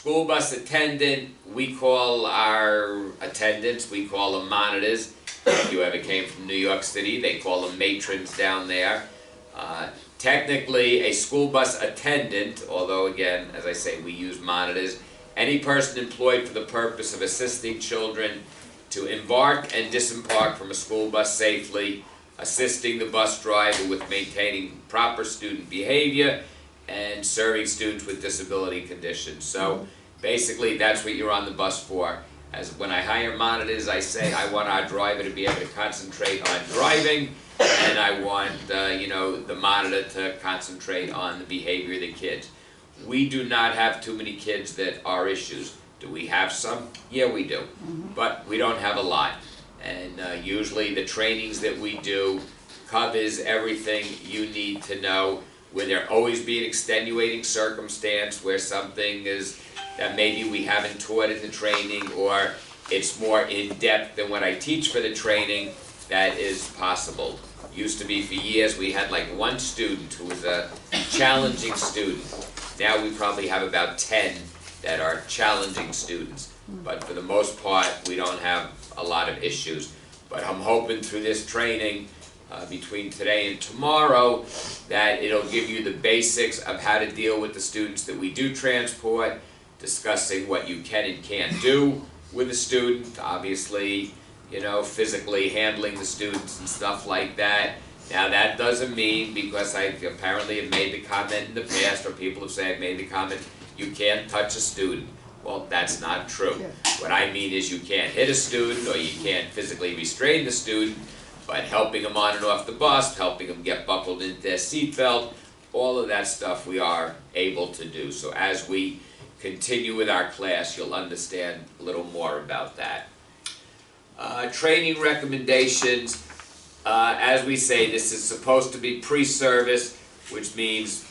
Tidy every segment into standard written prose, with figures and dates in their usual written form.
School bus attendant, we call our attendants, we call them monitors. If you ever came from New York City, they call them matrons down there. Technically, a school bus attendant, although again, as I say, we use monitors, any person employed for the purpose of assisting children to embark and disembark from a school bus safely, assisting the bus driver with maintaining proper student behavior, and serving students with disability conditions. So basically, that's what you're on the bus for. As when I hire monitors, I say I want our driver to be able to concentrate on driving, and I want the monitor to concentrate on the behavior of the kids. We do not have too many kids that are issues. Do we have some? Yeah, we do, but we don't have a lot. And usually the trainings that we do covers everything you need to know. Will there always be an extenuating circumstance where something is that maybe we haven't taught in the training, or it's more in-depth than what I teach for the training? That is possible. Used to be for years we had like one student who was a challenging student. Now we probably have about 10 that are challenging students. But for the most part, we don't have a lot of issues. But I'm hoping through this training, between today and tomorrow, that it'll give you the basics of how to deal with the students that we do transport, discussing what you can and can't do with a student, obviously, physically handling the students and stuff like that. Now that doesn't mean, because I apparently have made the comment in the past, or people have said I've made the comment, you can't touch a student. Well, that's not true. What I mean is you can't hit a student, or you can't physically restrain the student, but helping them on and off the bus, helping them get buckled into their seatbelt, all of that stuff we are able to do. So as we continue with our class, you'll understand a little more about that. Training recommendations, as we say, this is supposed to be pre-service, which means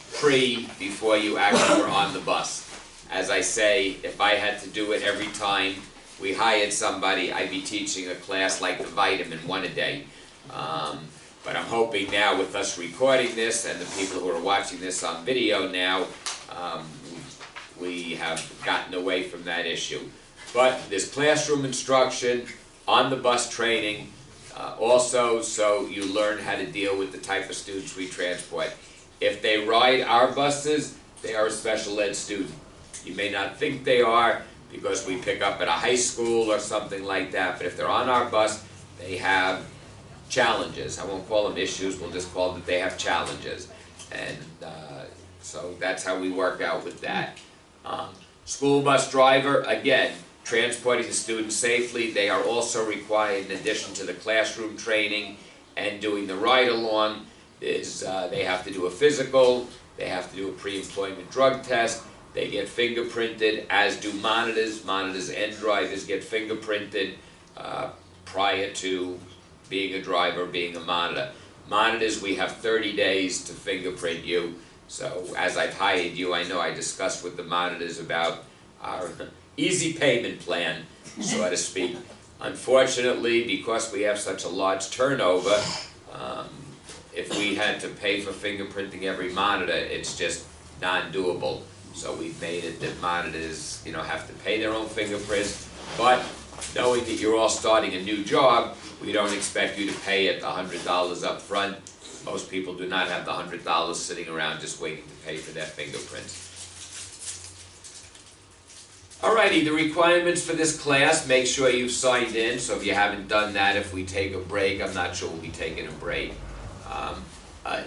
before you actually were on the bus. As I say, if I had to do it every time we hired somebody, I'd be teaching a class like the vitamin, one a day. But I'm hoping now with us recording this and the people who are watching this on video now, we have gotten away from that issue. But there's classroom instruction, on the bus training, also so you learn how to deal with the type of students we transport. If they ride our buses, they are a special ed student. You may not think they are because we pick up at a high school or something like that, but if they're on our bus, they have challenges. I won't call them issues, we'll just call them that they have challenges. And so that's how we work out with that. School bus driver, again, transporting the students safely. They are also required, in addition to the classroom training and doing the ride-along, they have to do a physical, they have to do a pre-employment drug test, they get fingerprinted, as do monitors. Monitors and drivers get fingerprinted prior to being a driver, being a monitor. Monitors, we have 30 days to fingerprint you. So as I've hired you, I know I discussed with the monitors about our easy payment plan, so to speak. Unfortunately, because we have such a large turnover, if we had to pay for fingerprinting every monitor, it's just non-doable. So we've made it that monitors, have to pay their own fingerprints, but knowing that you're all starting a new job, we don't expect you to pay it $100 up front. Most people do not have the $100 sitting around just waiting to pay for their fingerprints. Alrighty, the requirements for this class, make sure you've signed in. So if you haven't done that, if we take a break, I'm not sure we'll be taking a break.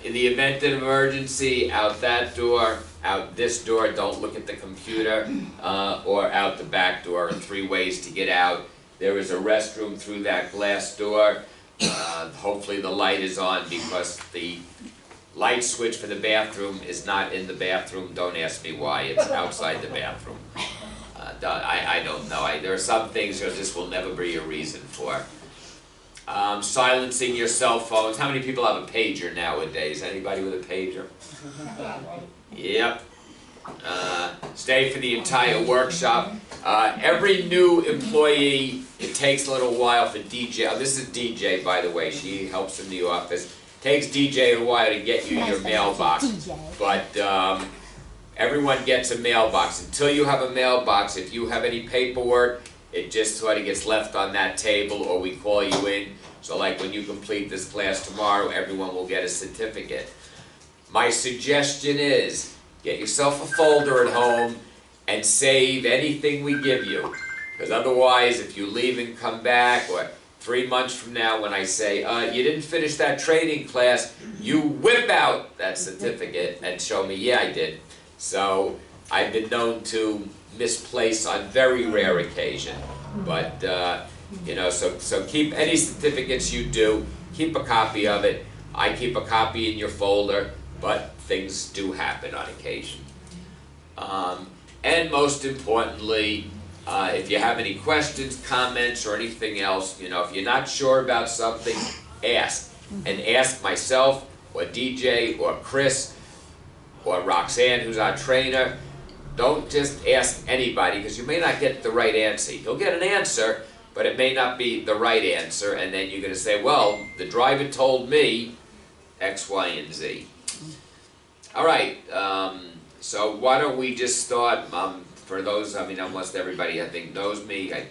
In the event of an emergency, out that door, out this door, don't look at the computer, or out the back door, 3 ways to get out. There is a restroom through that glass door. Hopefully the light is on, because the light switch for the bathroom is not in the bathroom. Don't ask me why, it's outside the bathroom. I don't know. There are some things that this will never be a reason for. Silencing your cell phones. How many people have a pager nowadays? Anybody with a pager? Yep. Stay for the entire workshop. Every new employee, it takes a little while for DJ. Oh, this is DJ, by the way. She helps in the office. Takes DJ a while to get you your mailbox. But everyone gets a mailbox. Until you have a mailbox, if you have any paperwork, it just sort of gets left on that table, or we call you in. So like when you complete this class tomorrow, everyone will get a certificate. My suggestion is, get yourself a folder at home and save anything we give you. Because otherwise, if you leave and come back, or 3 months from now when I say, you didn't finish that training class, you whip out that certificate and show me, yeah, I did. So I've been known to misplace on very rare occasion. But, you know, so keep any certificates you do, keep a copy of it. I keep a copy in your folder, but things do happen on occasion. And most importantly, if you have any questions, comments, or anything else, you know, if you're not sure about something, ask. And ask myself, or DJ, or Chris, or Roxanne, who's our trainer. Don't just ask anybody, because you may not get the right answer. You'll get an answer, but it may not be the right answer, and then you're going to say, well, the driver told me X, Y, and Z. All right, so why don't we just start, for those, I mean, almost everybody I think knows me. I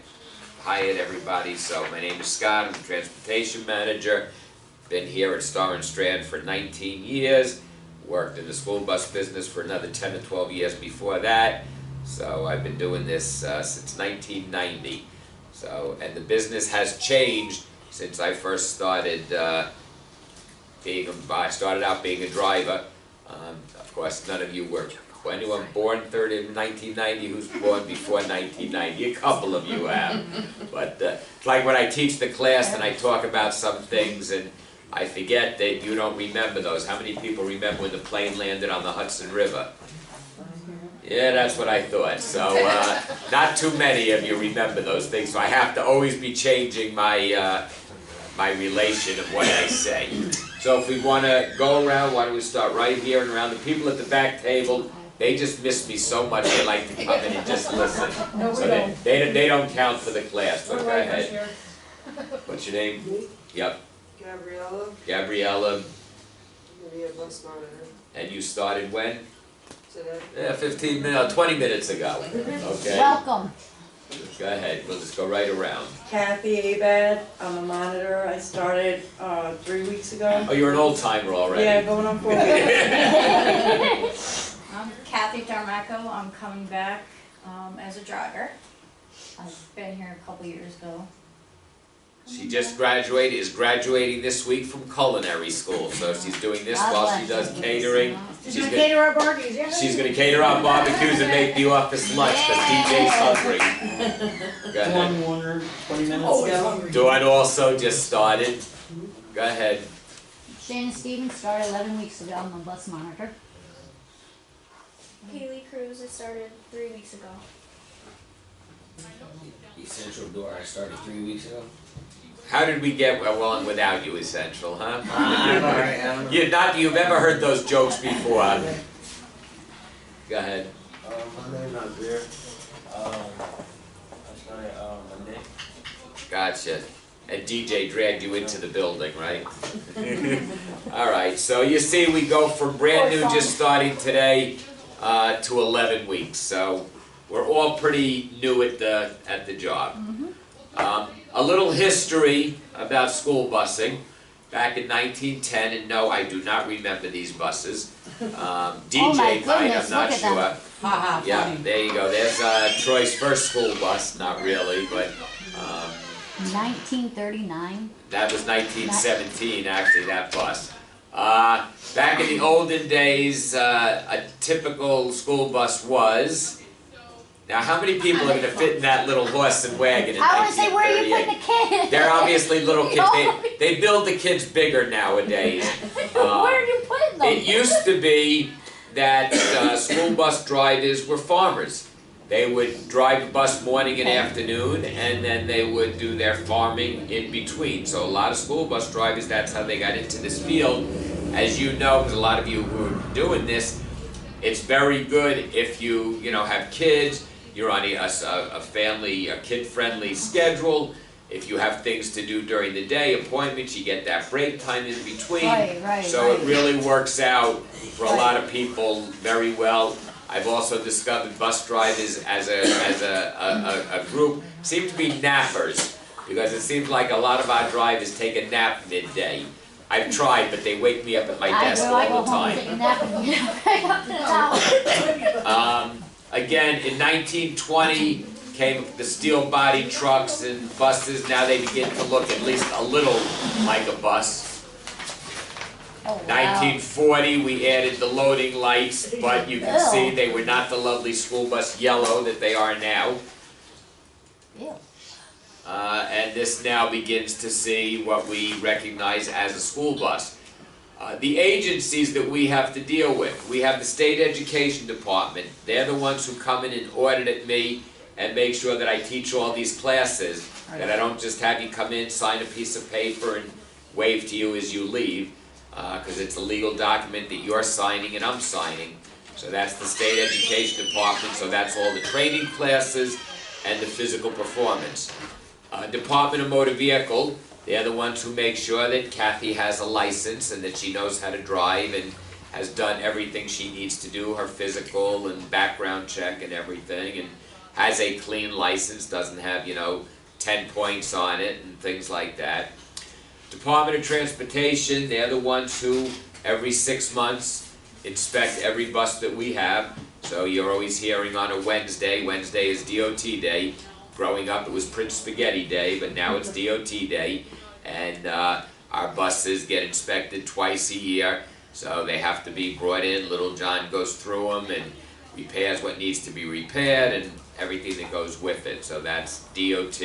hired everybody, so my name is Scott. I'm the transportation manager. Been here at Star and Strand for 19 years. Worked in the school bus business for another 10 to 12 years before that. So I've been doing this since 1990. So, and the business has changed since I first started I started out being a driver. Of course, none of you were, anyone born in 1990 who's born before 1990, a couple of you have. But it's like when I teach the class and I talk about some things and I forget that you don't remember those. How many people remember when the plane landed on the Hudson River? Yeah, that's what I thought. So not too many of you remember those things, so I have to always be changing my my relation of what I say. So if we want to go around, why don't we start right here and around. The people at the back table, they just miss me so much, they like to come in and just listen. No, so they don't count for the class, but go ahead. What's your name? Yep. Gabriella. Gabriella. Maybe a bus monitor. And you started when? Today. Yeah, 15 minutes, 20 minutes ago. Okay. Welcome. Go ahead, we'll just go right around. Kathy Abad, I'm a monitor. I started 3 weeks ago. Oh, you're an old timer already. Yeah, going on 4 weeks. I'm Kathy Tarmaco. I'm coming back as a driver. I've been here a couple years ago. She just graduated, is graduating this week from culinary school, so she's doing this while she does catering. She's gonna cater our barbecues, yeah? She's gonna cater our barbecues and make the office lunch, because DJ's hungry. Go ahead. Warner 20 minutes ago. Dawn also just started. Go ahead. Shannon Stevens started 11 weeks ago. I'm a bus monitor. Haley Cruz, I started 3 weeks ago. Essential Door, I started 3 weeks ago. How did we get along without you, Essential, huh? You've ever heard those jokes before. Go ahead. My name's Nazir. I started Monday. Gotcha. And DJ dragged you into the building, right? Alright, so you see we go from brand new, just starting today, to 11 weeks. So we're all pretty new at the job. A little history about school busing. Back in 1910, and no, I do not remember these buses. DJ might, I'm not sure. Yeah, there you go. There's Troy's first school bus. Not really, but 1939. that was 1917, actually, that bus. Back in the olden days, a typical school bus was... Now, how many people are going to fit in that little horse and wagon in 1938? I want to say, where are you putting the kids? They're obviously little kids. They build the kids bigger nowadays. Where are you putting them? It used to be that school bus drivers were farmers. They would drive a bus morning and afternoon, and then they would do their farming in between. So a lot of school bus drivers, that's how they got into this field. As you know, because a lot of you who are doing this, it's very good if you have kids. You're on a family, a kid-friendly schedule. If you have things to do during the day, appointments, you get that break time in between. Right, so it really works out for a lot of people very well. I've also discovered bus drivers as a group seem to be nappers, because it seems like a lot of our drivers take a nap midday. I've tried, but they wake me up at my desk all the time. Take a nap and get back up to the tower. Again, in 1920 came the steel body trucks and buses. Now they begin to look at least a little like a bus. Oh, wow. 1940, we added the loading lights, but you can see Ew. they were not the lovely school bus yellow that they are now. Ew. And this now begins to see what we recognize as a school bus. The agencies that we have to deal with, we have the State Education Department. They're the ones who come in and audit me and make sure that I teach all these classes, that I don't just have you come in, sign a piece of paper, and wave to you as you leave, because it's a legal document that you're signing and I'm signing. So that's the State Education Department, so that's all the training classes and the physical performance. Department of Motor Vehicle, they're the ones who make sure that Kathy has a license and that she knows how to drive and has done everything she needs to do, her physical and background check and everything, and has a clean license, doesn't have, 10 points on it and things like that. Department of Transportation, they're the ones who, every 6 months, inspect every bus that we have. So you're always hearing on a Wednesday. Wednesday is DOT Day. Growing up, it was Prince Spaghetti Day, but now it's DOT Day. And our buses get inspected twice a year. So they have to be brought in. Little John goes through them and repairs what needs to be repaired and everything that goes with it. So that's DOT.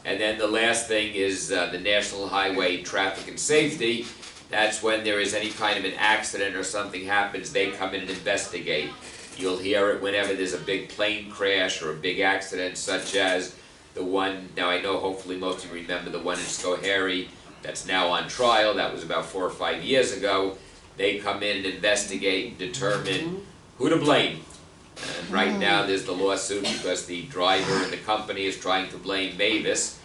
And then the last thing is the National Highway Traffic and Safety. That's when there is any kind of an accident or something happens, they come in and investigate. You'll hear it whenever there's a big plane crash or a big accident, such as the one, now I know hopefully most of you remember the one in Schoharie that's now on trial. That was about 4 or 5 years ago. They come in and investigate and determine who to blame. And right now there's the lawsuit because the driver and the company is trying to blame Mavis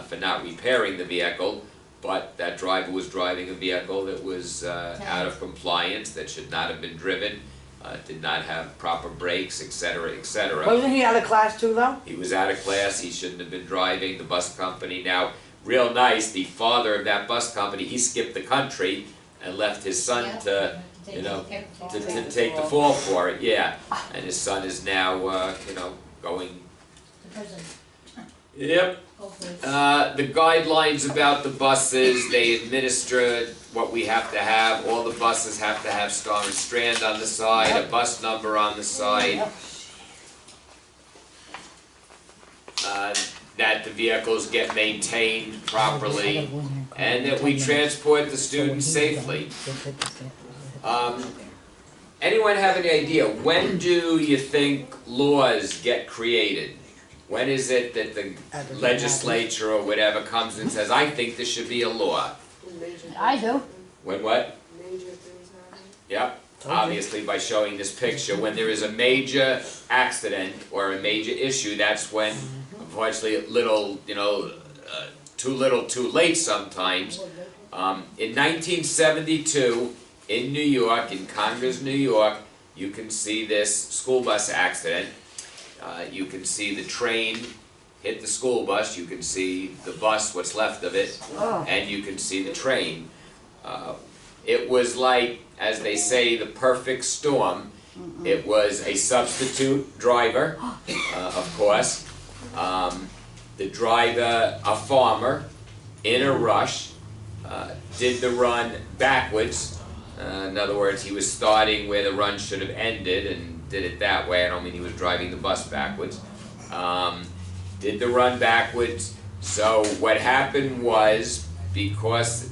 for not repairing the vehicle, but that driver was driving a vehicle that was out of compliance, that should not have been driven, did not have proper brakes, etc., etc. Wasn't he out of class too, though? He was out of class, he shouldn't have been driving. The bus company, now, real nice, the father of that bus company, he skipped the country and left his son to take the fall for it, yeah. And his son is now, going. To prison. Yep. The guidelines about the buses, they administer what we have to have. All the buses have to have Star and Strand on the side, a bus number on the side. That the vehicles get maintained properly, and that we transport the students safely. Anyone have any idea, when do you think laws get created? When is it that the legislature or whatever comes and says, I think this should be a law? I do. When what? Major things happen. Yep, obviously by showing this picture. When there is a major accident or a major issue, that's when, unfortunately, too little, too late sometimes. In 1972, in New York, in Congers, New York, you can see this school bus accident. You can see the train hit the school bus, you can see the bus, what's left of it, and you can see the train. It was like, as they say, the perfect storm. It was a substitute driver, of course. The driver, a farmer, in a rush, did the run backwards. In other words, he was starting where the run should have ended and did it that way. I don't mean he was driving the bus backwards. Did the run backwards. So what happened was, because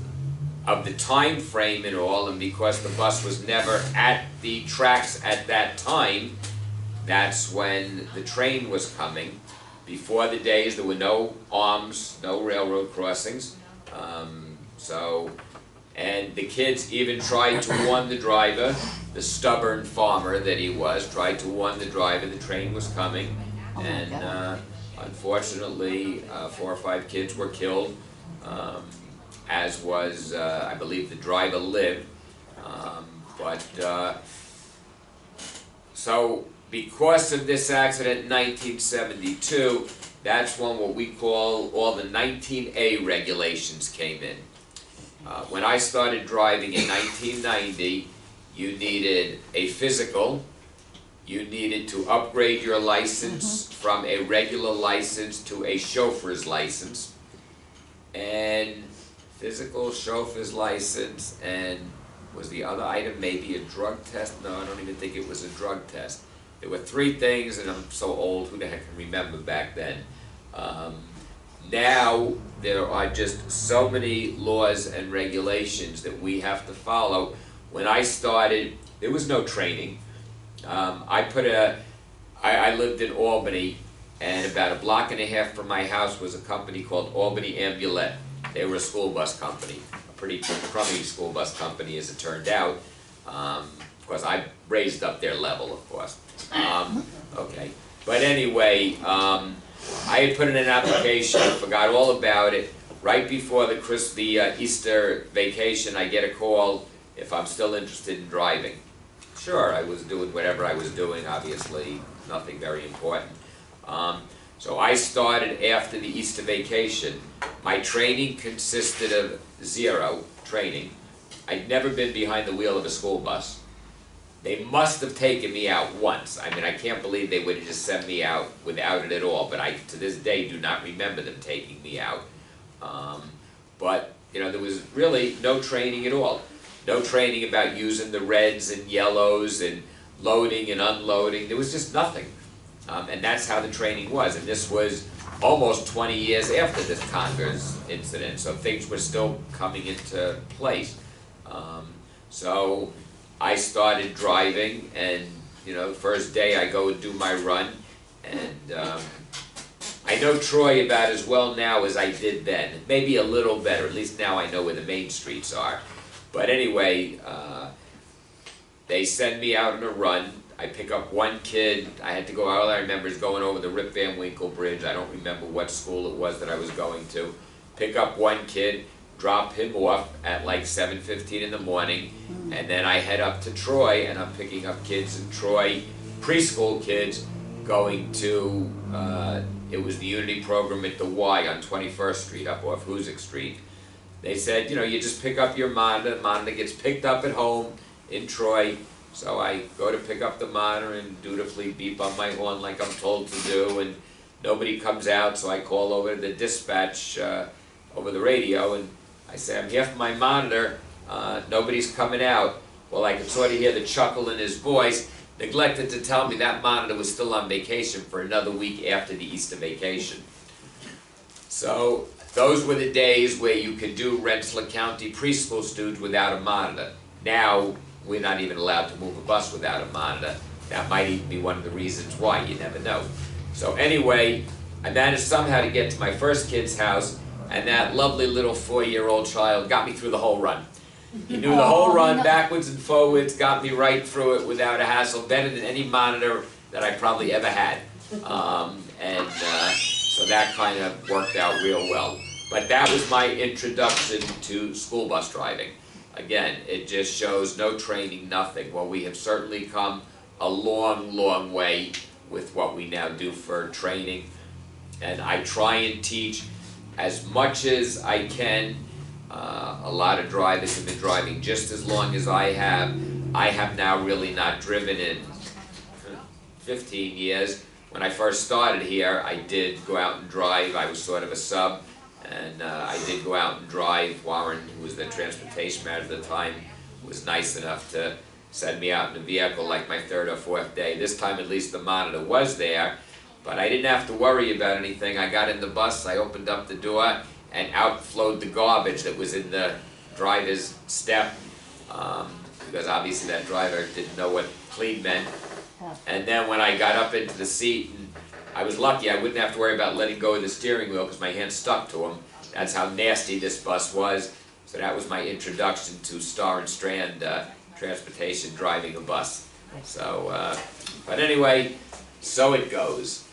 of the time frame and all, and because the bus was never at the tracks at that time, that's when the train was coming. Before the days, there were no arms, no railroad crossings. And the kids even tried to warn the driver, the stubborn farmer that he was, tried to warn the driver the train was coming. And unfortunately, 4 or 5 kids were killed, as was, I believe the driver lived. So because of this accident in 1972, that's when what we call all the 19A regulations came in. When I started driving in 1990, you needed a physical, you needed to upgrade your license from a regular license to a chauffeur's license, and physical, chauffeur's license, and was the other item maybe a drug test? No, I don't even think it was a drug test. There were three things, and I'm so old, who the heck can remember back then? Now, there are just so many laws and regulations that we have to follow. When I started, there was no training. I lived in Albany, and about a block and a half from my house was a company called Albany Ambulette. They were a school bus company, a pretty crummy school bus company as it turned out. Of course, I raised up their level, of course. Okay, but anyway, I had put in an application, forgot all about it. Right before the Easter vacation, I get a call if I'm still interested in driving. Sure, I was doing whatever I was doing, obviously, nothing very important. So I started after the Easter vacation. My training consisted of zero training. I'd never been behind the wheel of a school bus. They must have taken me out once. I mean, I can't believe they would have just sent me out without it at all, but I, to this day, do not remember them taking me out. But, you know, there was really no training at all. No training about using the reds and yellows and loading and unloading. There was just nothing. And that's how the training was. And this was almost 20 years after this Converse incident, so things were still coming into place. So I started driving, and you know, the first day I go and do my run, and I know Troy about as well now as I did then. Maybe a little better, at least now I know where the main streets are. But anyway, they send me out on a run. I pick up one kid. I had to go, all I remember is going over the Rip Van Winkle Bridge. I don't remember what school it was that I was going to. Pick up one kid, drop him off at like 7:15 in the morning, and then I head up to Troy, and I'm picking up kids in Troy, preschool kids, going to, it was the Unity program at the Y on 21st Street up off Hoosick Street. They said, you know, you just pick up your monitor. Monitor gets picked up at home in Troy. So I go to pick up the monitor and dutifully beep on my horn like I'm told to do, and nobody comes out, so I call over to the dispatch over the radio, and I say, I'm here for my monitor, nobody's coming out. Well, I could sort of hear the chuckle in his voice, neglected to tell me that monitor was still on vacation for another week after the Easter vacation. So those were the days where you could do Rensselaer County preschool students without a monitor. Now, we're not even allowed to move a bus without a monitor. That might even be one of the reasons why, you never know. So anyway, I managed somehow to get to my first kid's house, and that lovely little 4-year-old child got me through the whole run. He knew the whole run, backwards and forwards, got me right through it without a hassle, better than any monitor that I probably ever had. So that kind of worked out real well. But that was my introduction to school bus driving. Again, it just shows no training, nothing. Well, we have certainly come a long, long way with what we now do for training. And I try and teach as much as I can. A lot of drivers have been driving just as long as I have. I have now really not driven in 15 years. When I first started here, I did go out and drive. I was sort of a sub. And I did go out and drive. Warren, who was the transportation manager at the time, was nice enough to send me out in a vehicle like my third or fourth day. This time at least the monitor was there, but I didn't have to worry about anything. I got in the bus, I opened up the door, and out flowed the garbage that was in the driver's step, because obviously that driver didn't know what clean meant. And then when I got up into the seat, and I was lucky, I wouldn't have to worry about letting go of the steering wheel because my hand stuck to him. That's how nasty this bus was. So that was my introduction to Star and Strand transportation, driving a bus. So, but anyway, so it goes.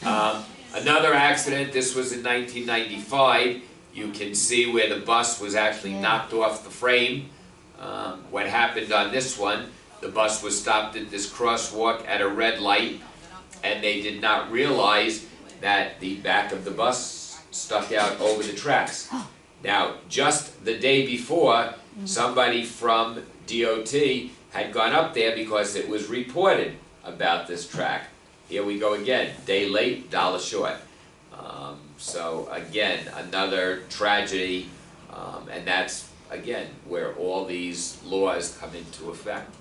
Another accident, this was in 1995. You can see where the bus was actually knocked off the frame. What happened on this one, the bus was stopped at this crosswalk at a red light, and they did not realize that the back of the bus stuck out over the tracks. Now, just the day before, somebody from DOT had gone up there because it was reported about this track. Here we go again, day late, dollar short. So again, another tragedy, and that's, again, where all these laws come into effect.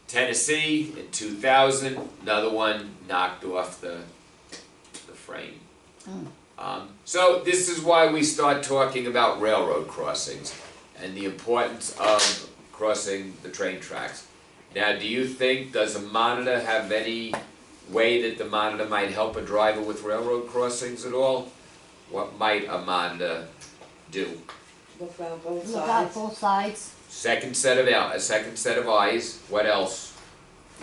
Tennessee, in 2000, another one knocked off the frame. So this is why we start talking about railroad crossings and the importance of crossing the train tracks. Now, do you think, does a monitor have any way that the monitor might help a driver with railroad crossings at all? What might a monitor do? Look out both Look out sides, both sides, Second set of eyes. What else?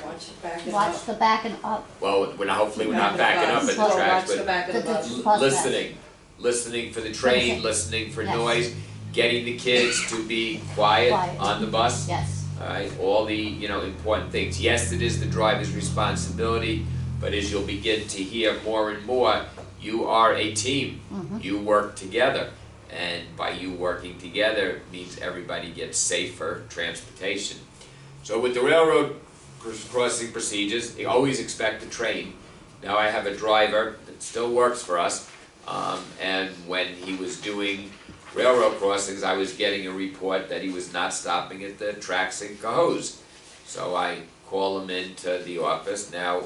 watch the back and watch up. the back and up, Well, hopefully we're not backing up at the So tracks, watch the but back of the The- bus. the- bus listening for the train, Okay. listening for Yes. noise, getting the kids to be quiet Quiet. on the bus. yes. Alright, all the, important things. Yes, it is the driver's responsibility, but as you'll begin to hear more and more, you are a team. You work together, and by you working together means everybody gets safer transportation. So with the railroad crossing procedures, they always expect a train. Now I have a driver that still works for us, and when he was doing railroad crossings, I was getting a report that he was not stopping at the tracks in Cohoes. So I call him into the office. Now,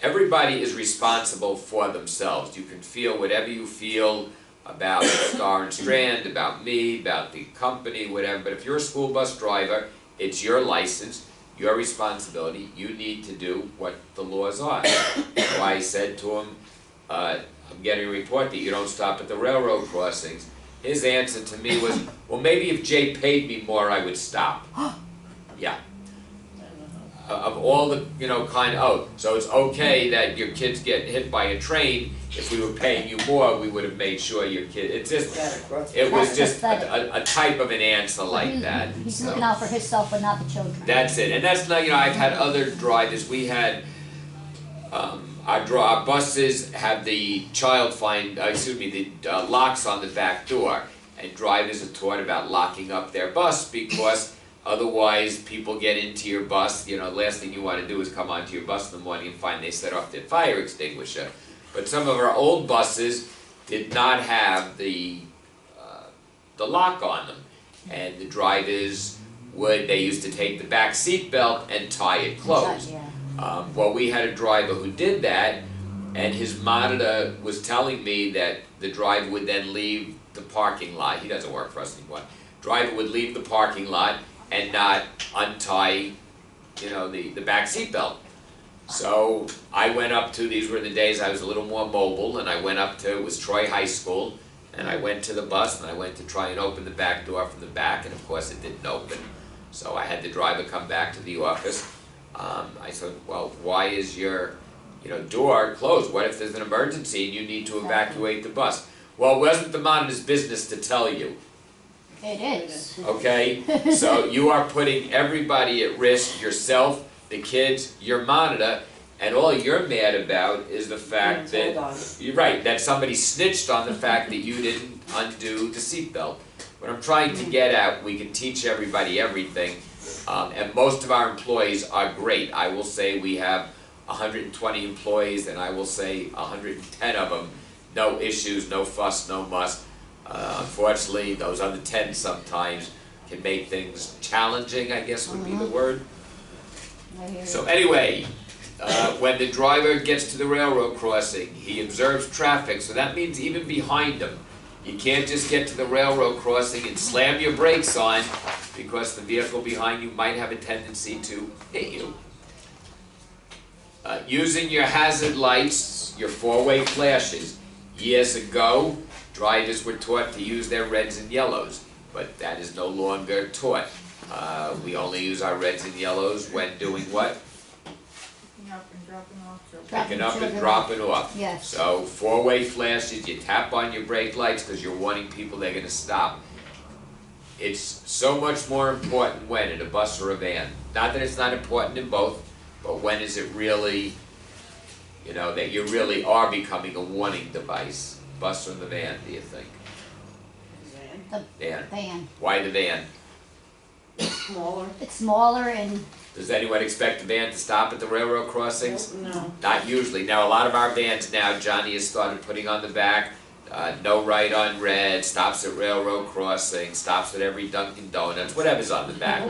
everybody is responsible for themselves. You can feel whatever you feel about Star and Strand, about me, about the company, whatever, but if you're a school bus driver, it's your license, your responsibility, you need to do what the laws are. So I said to him, I'm getting a report that you don't stop at the railroad crossings. His answer to me was, well, maybe if Jay paid me more, I would stop. Yeah. Of all the, so it's okay that your kids get hit by a train. If we were paying you more, we would have made sure your kid, it's just, it was That's just pathetic. a type of an answer like that. He's So looking out for himself but not the children. that's it, and that's not, I've had other drivers, we had, our buses have the the locks on the back door, and drivers are taught about locking up their bus because otherwise people get into your bus, the last thing you want to do is come onto your bus in the morning and find they set off their fire extinguisher. But some of our old buses did not have the lock on them, and the drivers they used to take the back seat belt and tie it closed. Yeah. Well, we had a driver who did that, and his monitor was telling me that the driver would then leave the parking lot. He doesn't work for us anymore. Driver would leave the parking lot and not untie, the back seat belt. So I went up to, these were the days I was a little more mobile, and I went up to, it was Troy High School, and I went to the bus and I went to try and open the back door from the back, and of course it didn't open. So I had the driver come back to the office. I said, well, why is your door closed? What if there's an emergency and you need to evacuate the bus? Well, it wasn't the monitor's business to tell you. It is. Okay, so you are putting everybody at risk, yourself, the kids, your monitor, and all you're mad about is the fact that, you're right, that somebody snitched on the fact that you didn't undo the seatbelt. What I'm trying to get at, we can teach everybody everything, and most of our employees are great. I will say we have 120 employees, and I will say 110 of them, no issues, no fuss, no muss. Unfortunately, those under 10 sometimes can make things challenging, I guess would be the word. I hear So you. anyway, when the driver gets to the railroad crossing, he observes traffic, so that means even behind him. You can't just get to the railroad crossing and slam your brakes on because the vehicle behind you might have a tendency to hit you. Using your hazard lights, your four-way flashes. Years ago, drivers were taught to use their reds and yellows, but that is no longer taught. We only use our reds and yellows when doing what? Picking up and dropping off children. Picking up and children. dropping off. Yes. So four-way flashes, you tap on your brake lights because you're warning people they're going to stop. it's so much more important when in a bus or a van. Not that it's not important in both, but when is it really, you know, that you really are becoming a warning device? Bus or the van, do you think? Van. Van. Why the van? Smaller. It's smaller and Does anyone expect the van to stop at the railroad crossings? No. Not usually. Now, a lot of our vans now, Johnny has started putting on the back, no right on red, stops at railroad crossings, stops at every Dunkin' Donuts, whatever's on the back.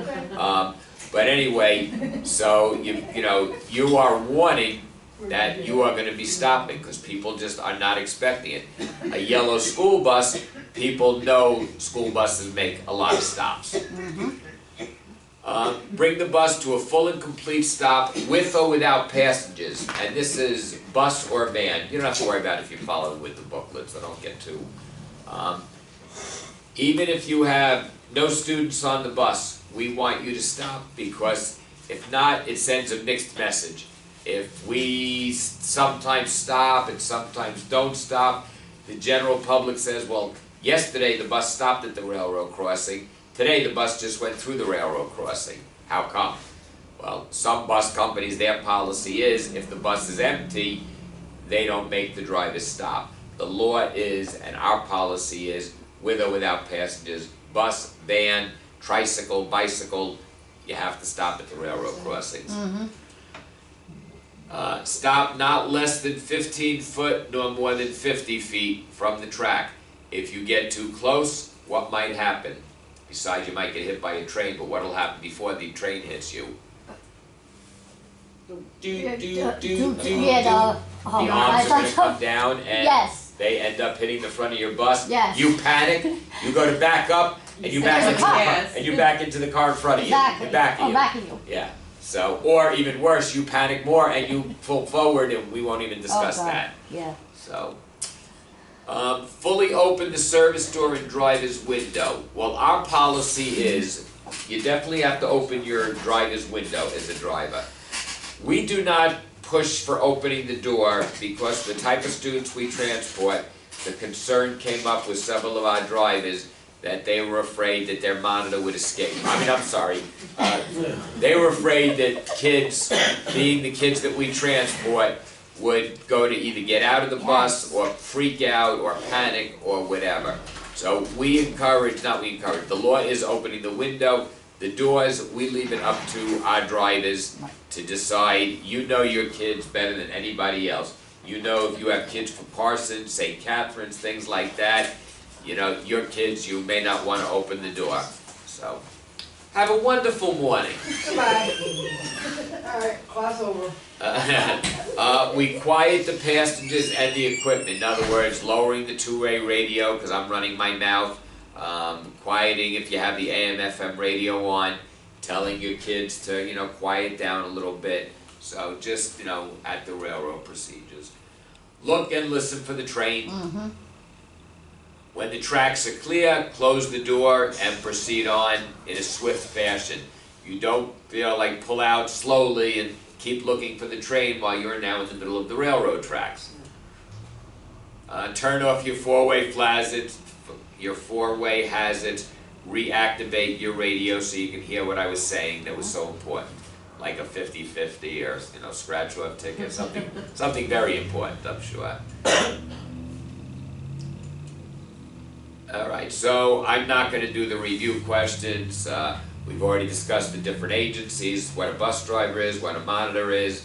But anyway, so you know, you are warning that you are gonna be stopping, because people just are not expecting it. A yellow school bus, people know school buses make a lot of stops. Bring the bus to a full and complete stop with or without passengers, and this is bus or van. You don't have to worry about it if you follow with the booklet, so don't get too. Even if you have no students on the bus, we want you to stop, because if not, it sends a mixed message. If we sometimes stop and sometimes don't stop, the general public says, well, yesterday the bus stopped at the railroad crossing, today the bus just went through the railroad crossing. How come? Well, some bus companies, their policy is if the bus is empty, they don't make the driver stop. The law is, and our policy is, with or without passengers, bus, van, tricycle, bicycle, you have to stop at the railroad crossings. Stop not less than 15 foot nor more than 50 feet from the track. If you get too close, what might happen? Besides, you might get hit by a train, but what will happen before the train hits you? yeah, the The arms are gonna come down and yes, they end up hitting the front of your bus. Yes. You panic, you go to back up, and you back into the car, Yes. and you back into the car in front of you, exactly. and back of you. Back of you. Yeah, so, or even worse, you panic more and you pull forward and we won't even discuss God. that. Yeah. So, fully open the service door and driver's window. Well, our policy is, you definitely have to open your driver's window as a driver. We do not push for opening the door because the type of students we transport, the concern came up with several of our drivers that they were afraid that their monitor would escape. I mean, I'm sorry. They were afraid that kids, being the kids that we transport, would go to either get out of the bus or freak out or panic or whatever. So we encourage, not we encourage, the law is opening the window. The doors, we leave it up to our drivers to decide. You know your kids better than anybody else. You know if you have kids for Parsons, St. Catherine's, things like that, you know, your kids, you may not want to open the door. So, have a wonderful morning. Goodbye. All right, class over. We quiet the passengers and the equipment. In other words, lowering the two-way radio, because I'm running my mouth. Quieting if you have the AM/FM radio on. Telling your kids to, you know, quiet down a little bit. So just, you know, at the railroad procedures. Look and listen for the train. When the tracks are clear, close the door and proceed on in a swift fashion. You don't, you know, like pull out slowly and keep looking for the train while you're now in the middle of the railroad tracks. Turn off your four-way hazards, reactivate your radio so you can hear what I was saying that was so important. Like a 50-50 or, you know, scratch-off ticket, something very important, I'm sure. All right, so I'm not going to do the review questions. We've already discussed the different agencies, what a bus driver is, what a monitor is,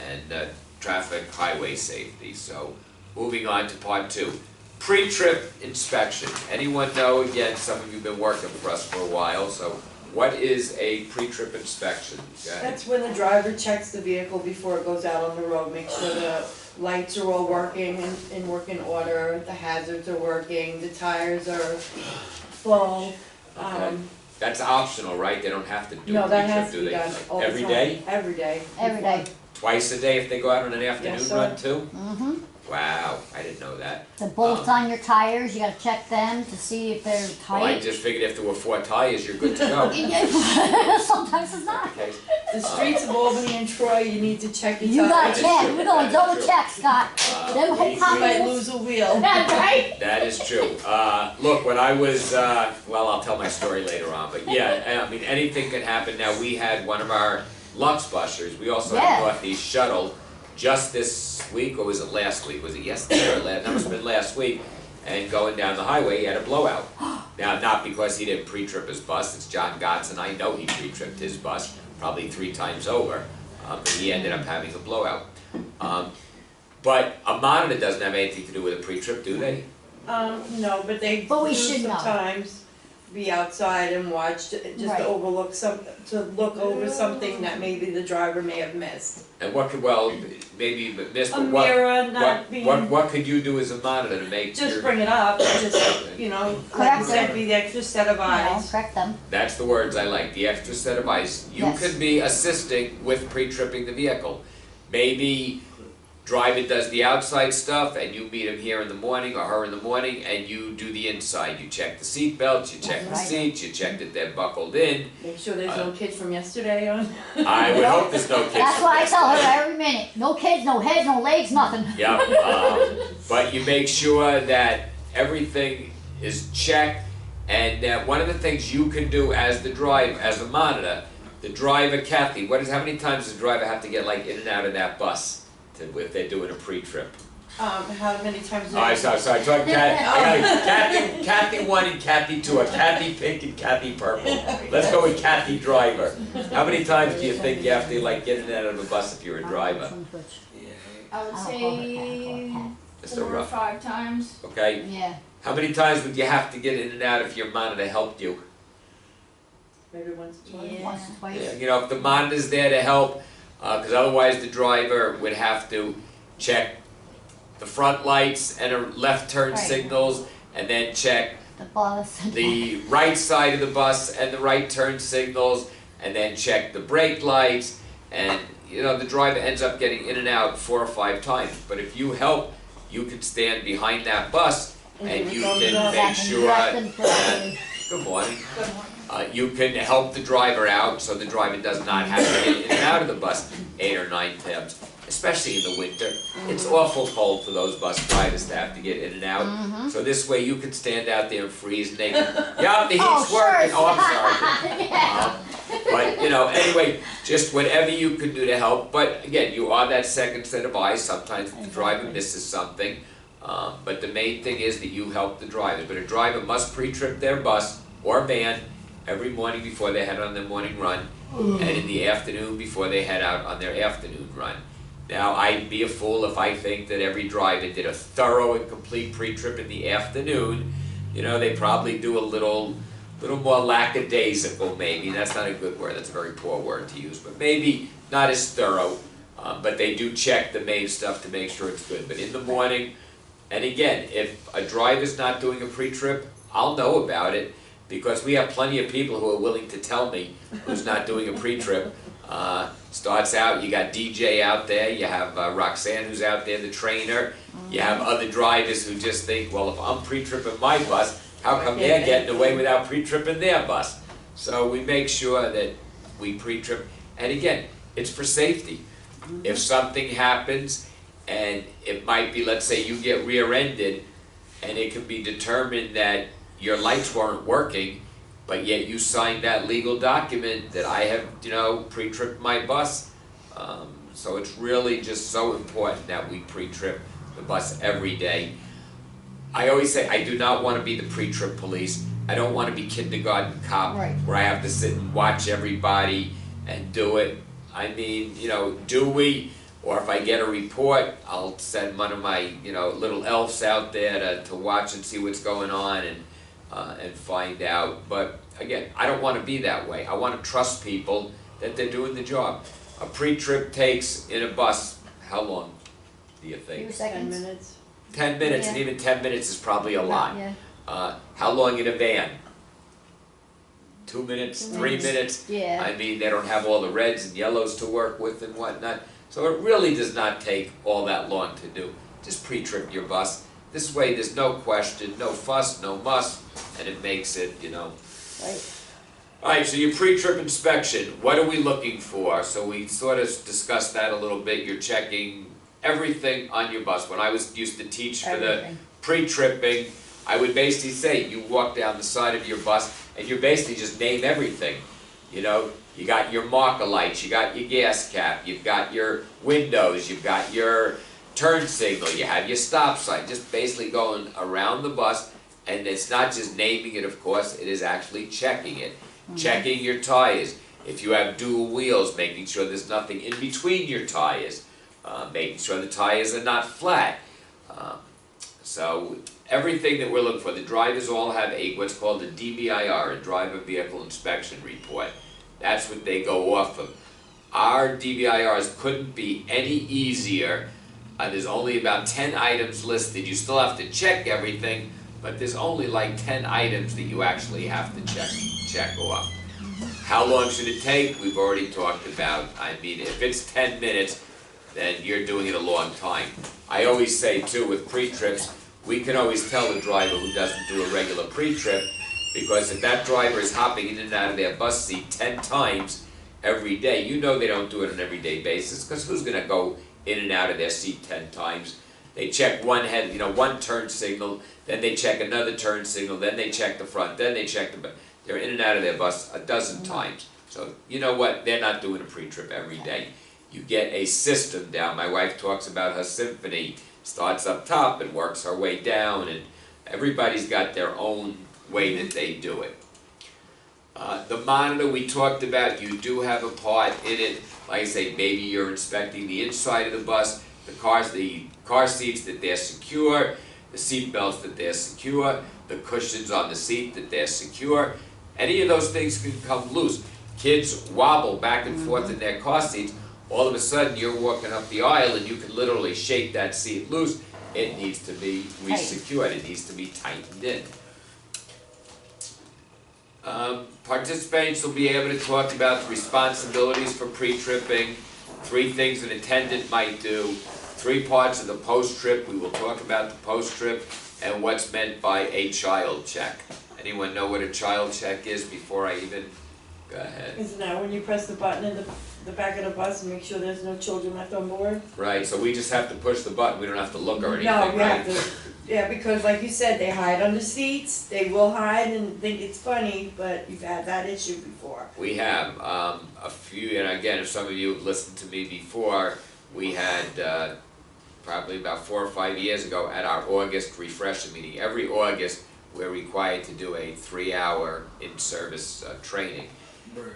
and traffic highway safety. So moving on to part 2. Pre-trip inspection. Anyone know? Again, some of you have been working for us for a while, so what is a pre-trip inspection? Go ahead. That's when the driver checks the vehicle before it goes out on the road, make sure the lights are all working and in working order, the hazards are working, the tires are full. Okay. That's optional, right? They don't have to do No, a that pre-trip, has to do be they? done all the time. Every day? Every day. Every day. Twice a day if they go out on an afternoon Yes, sir. run too? Mm-hmm. Wow, I didn't know that. The bolts on your tires, you gotta check them to see if they're Well, I tight. just figured if there were 4 tires, you're good to go. Sometimes it's not. Okay. The streets of Albany and Troy, you need to check your You gotta tires. is check, true. we're going That is double true. check, Scott. Them whole we- You might pockets. lose a wheel. That's right. That is true. Look, when I was, well, I'll tell my story later on, but yeah, I mean, anything could happen. Now, we had one of our Lux busters, we also had Yeah. a Northeast shuttle just this week, or was it last week? Was it yesterday or last? That must have been last week. And going down the highway, he had a blowout. Now, not because he didn't pre-trip his bus, it's John Gotts, and I know he pre-tripped his bus probably 3 times over, but he ended up having a blowout. But a monitor doesn't have anything to do with a pre-trip, do they? No, but they But we do should know. sometimes be outside and watch, just Right. to overlook to look over something that maybe the driver may have missed. And what could, well, maybe miss, A but what, mirror not being, what could you do as a monitor to make your... just bring it up, just, you know, like Correct you said, it. be the extra set of You know, eyes. correct them. That's the words I like, the extra set of eyes. You Yes. could be assisting with pre-tripping the vehicle. Maybe driver does the outside stuff and you meet him here in the morning or her in the morning and you do the inside. You check the seat belts, you check the Right. seats, you check that they're buckled in. Make sure there's no kids from yesterday on. I would hope there's no kids. That's from why I tell her yesterday. every minute, no kids, no heads, no legs, nothing. Yep, but you make sure that everything is checked, and one of the things you can do as the driver, as a monitor, the driver, Kathy, how many times does the driver have to get like in and out of that bus if they're doing a pre-trip? How many times? Alright, sorry, talk Kathy, Kathy 1 and Kathy 2, or Kathy pink and Kathy purple. Let's go with Kathy driver. How many times do you think you have to like get in and out of a bus if you're a driver? Yeah. I would I'll call her Pat, I'll call say her Pat. Just a 4 or rough, 5 times. okay? Yeah, How many times would you have to get in and out if your monitor helped you? Maybe once or twice. Yeah. once or twice. Yeah, you know, if the monitor's there to help, because otherwise the driver would have to check the front lights and left turn Right. signals, and then check The bus. the right side of the bus and the right turn signals, and then check the brake lights, and you know, the driver ends up getting in and out 4 or 5 times. But if you help, you can stand behind that bus and you can make Back and sure, direct them correctly. good morning. You can help the driver out so the driver does not have to get in and out of the bus 8 or 9 times, especially in the winter. It's awful cold for those bus drivers to have to get in and out. So this way you can stand out there and freeze and they can, yeah, the Oh, heat's sure. working. Oh, I'm sorry. Yeah. But, you know, anyway, just whatever you can do to help. But again, you are that second set of eyes. Sometimes the driver misses something. But the main thing is that you help the driver. But a driver must pre-trip their bus or van every morning before they head on their morning run, and in the afternoon before they head out on their afternoon run. Now, I'd be a fool if I think that every driver did a thorough and complete pre-trip in the afternoon. You know, they probably do a little more lackadaisical, maybe. That's not a good word, that's a very poor word to use, but maybe not as thorough. But they do check the main stuff to make sure it's good. But in the morning, and again, if a driver's not doing a pre-trip, I'll know about it, because we have plenty of people who are willing to tell me who's not doing a pre-trip. Starts out, you got DJ out there, you have Roxanne who's out there, the trainer, you have other drivers who just think, well, if I'm pre-tripping my bus, how come they're getting away without pre-tripping their bus? So we make sure that we pre-trip, and again, it's for safety. If something happens, and it might be, let's say you get rear-ended, and it can be determined that your lights weren't working, but yet you signed that legal document that I have, you know, pre-tripped my bus. So it's really just so important that we pre-trip the bus every day. I always say I do not want to be the pre-trip police. I don't want to be kindergarten cop, Right. where I have to sit and watch everybody and do it. I mean, you know, do we? Or if I get a report, I'll send one of my, you know, little elves out there to watch and see what's going on and find out. But again, I don't want to be that way. I want to trust people that they're doing the job. A pre-trip takes in a bus, how long do you think? 2 10 seconds. minutes. 10 minutes, and Yeah. even 10 minutes is probably a lot. Yeah. How long in a van? 2 minutes, 3 minutes? Yeah. I mean, they don't have all the reds and yellows to work with and whatnot. So it really does not take all that long to do. Just pre-trip your bus. This way there's no question, no fuss, no muss, and it makes it, you know. Right. Alright, so your pre-trip inspection, what are we looking for? So we sort of discussed that a little bit. You're checking everything on your bus. When I used to teach for the Everything. pre-tripping, I would basically say, you walk down the side of your bus and you basically just name everything. You know, you got your marker lights, you got your gas cap, you've got your windows, you've got your turn signal, you have your stop sign, just basically going around the bus, and it's not just naming it, of course, it is actually checking it. Checking your tires. If you have dual wheels, making sure there's nothing in between your tires. Making sure the tires are not flat. So everything that we're looking for, the drivers all have what's called a DVIR, a Driver Vehicle Inspection Report. That's what they go off of. Our DVIRs couldn't be any easier. There's only about 10 items listed. You still have to check everything, but there's only like 10 items that you actually have to check off. How long should it take? We've already talked about. I mean, if it's 10 minutes, then you're doing it a long time. I always say too, with pre-trips, we can always tell the driver who doesn't do a regular pre-trip, because if that driver is hopping in and out of their bus seat 10 times every day, you know they don't do it on an everyday basis, because who's gonna go in and out of their seat 10 times? They check one one turn signal, then they check another turn signal, then they check the front, then they check the back. They're in and out of their bus a dozen times. So you know what? They're not doing a pre-trip every day. You get a system down. My wife talks about her symphony. Starts up top and works her way down, and everybody's got their own way that they do it. The monitor we talked about, you do have a part in it. Like I say, maybe you're inspecting the inside of the bus, the car seats that they're secure, the seat belts that they're secure, the cushions on the seat that they're secure. Any of those things can come loose. Kids wobble back and forth in their car seats. All of a sudden you're walking up the aisle and you can literally shake that seat loose. It needs to be re-secured. It needs to be tightened in. Participants will be able to talk about the responsibilities for pre-tripping, 3 things an attendant might do, 3 parts of the post-trip. We will talk about the post-trip and what's meant by a child check. Anyone know what a child check is before I even go ahead? Isn't that when you press the button in the back of the bus and make sure there's no children left on board? Right, so we just have to push the button. We don't have to look or anything, No, you right? have to, yeah, because like you said, they hide under seats, they will hide and think it's funny, but you've had that issue before. We have a few, and again, if some of you have listened to me before, we had probably about 4 or 5 years ago at our August refresher meeting. Every August, we're required to do a 3-hour in-service training.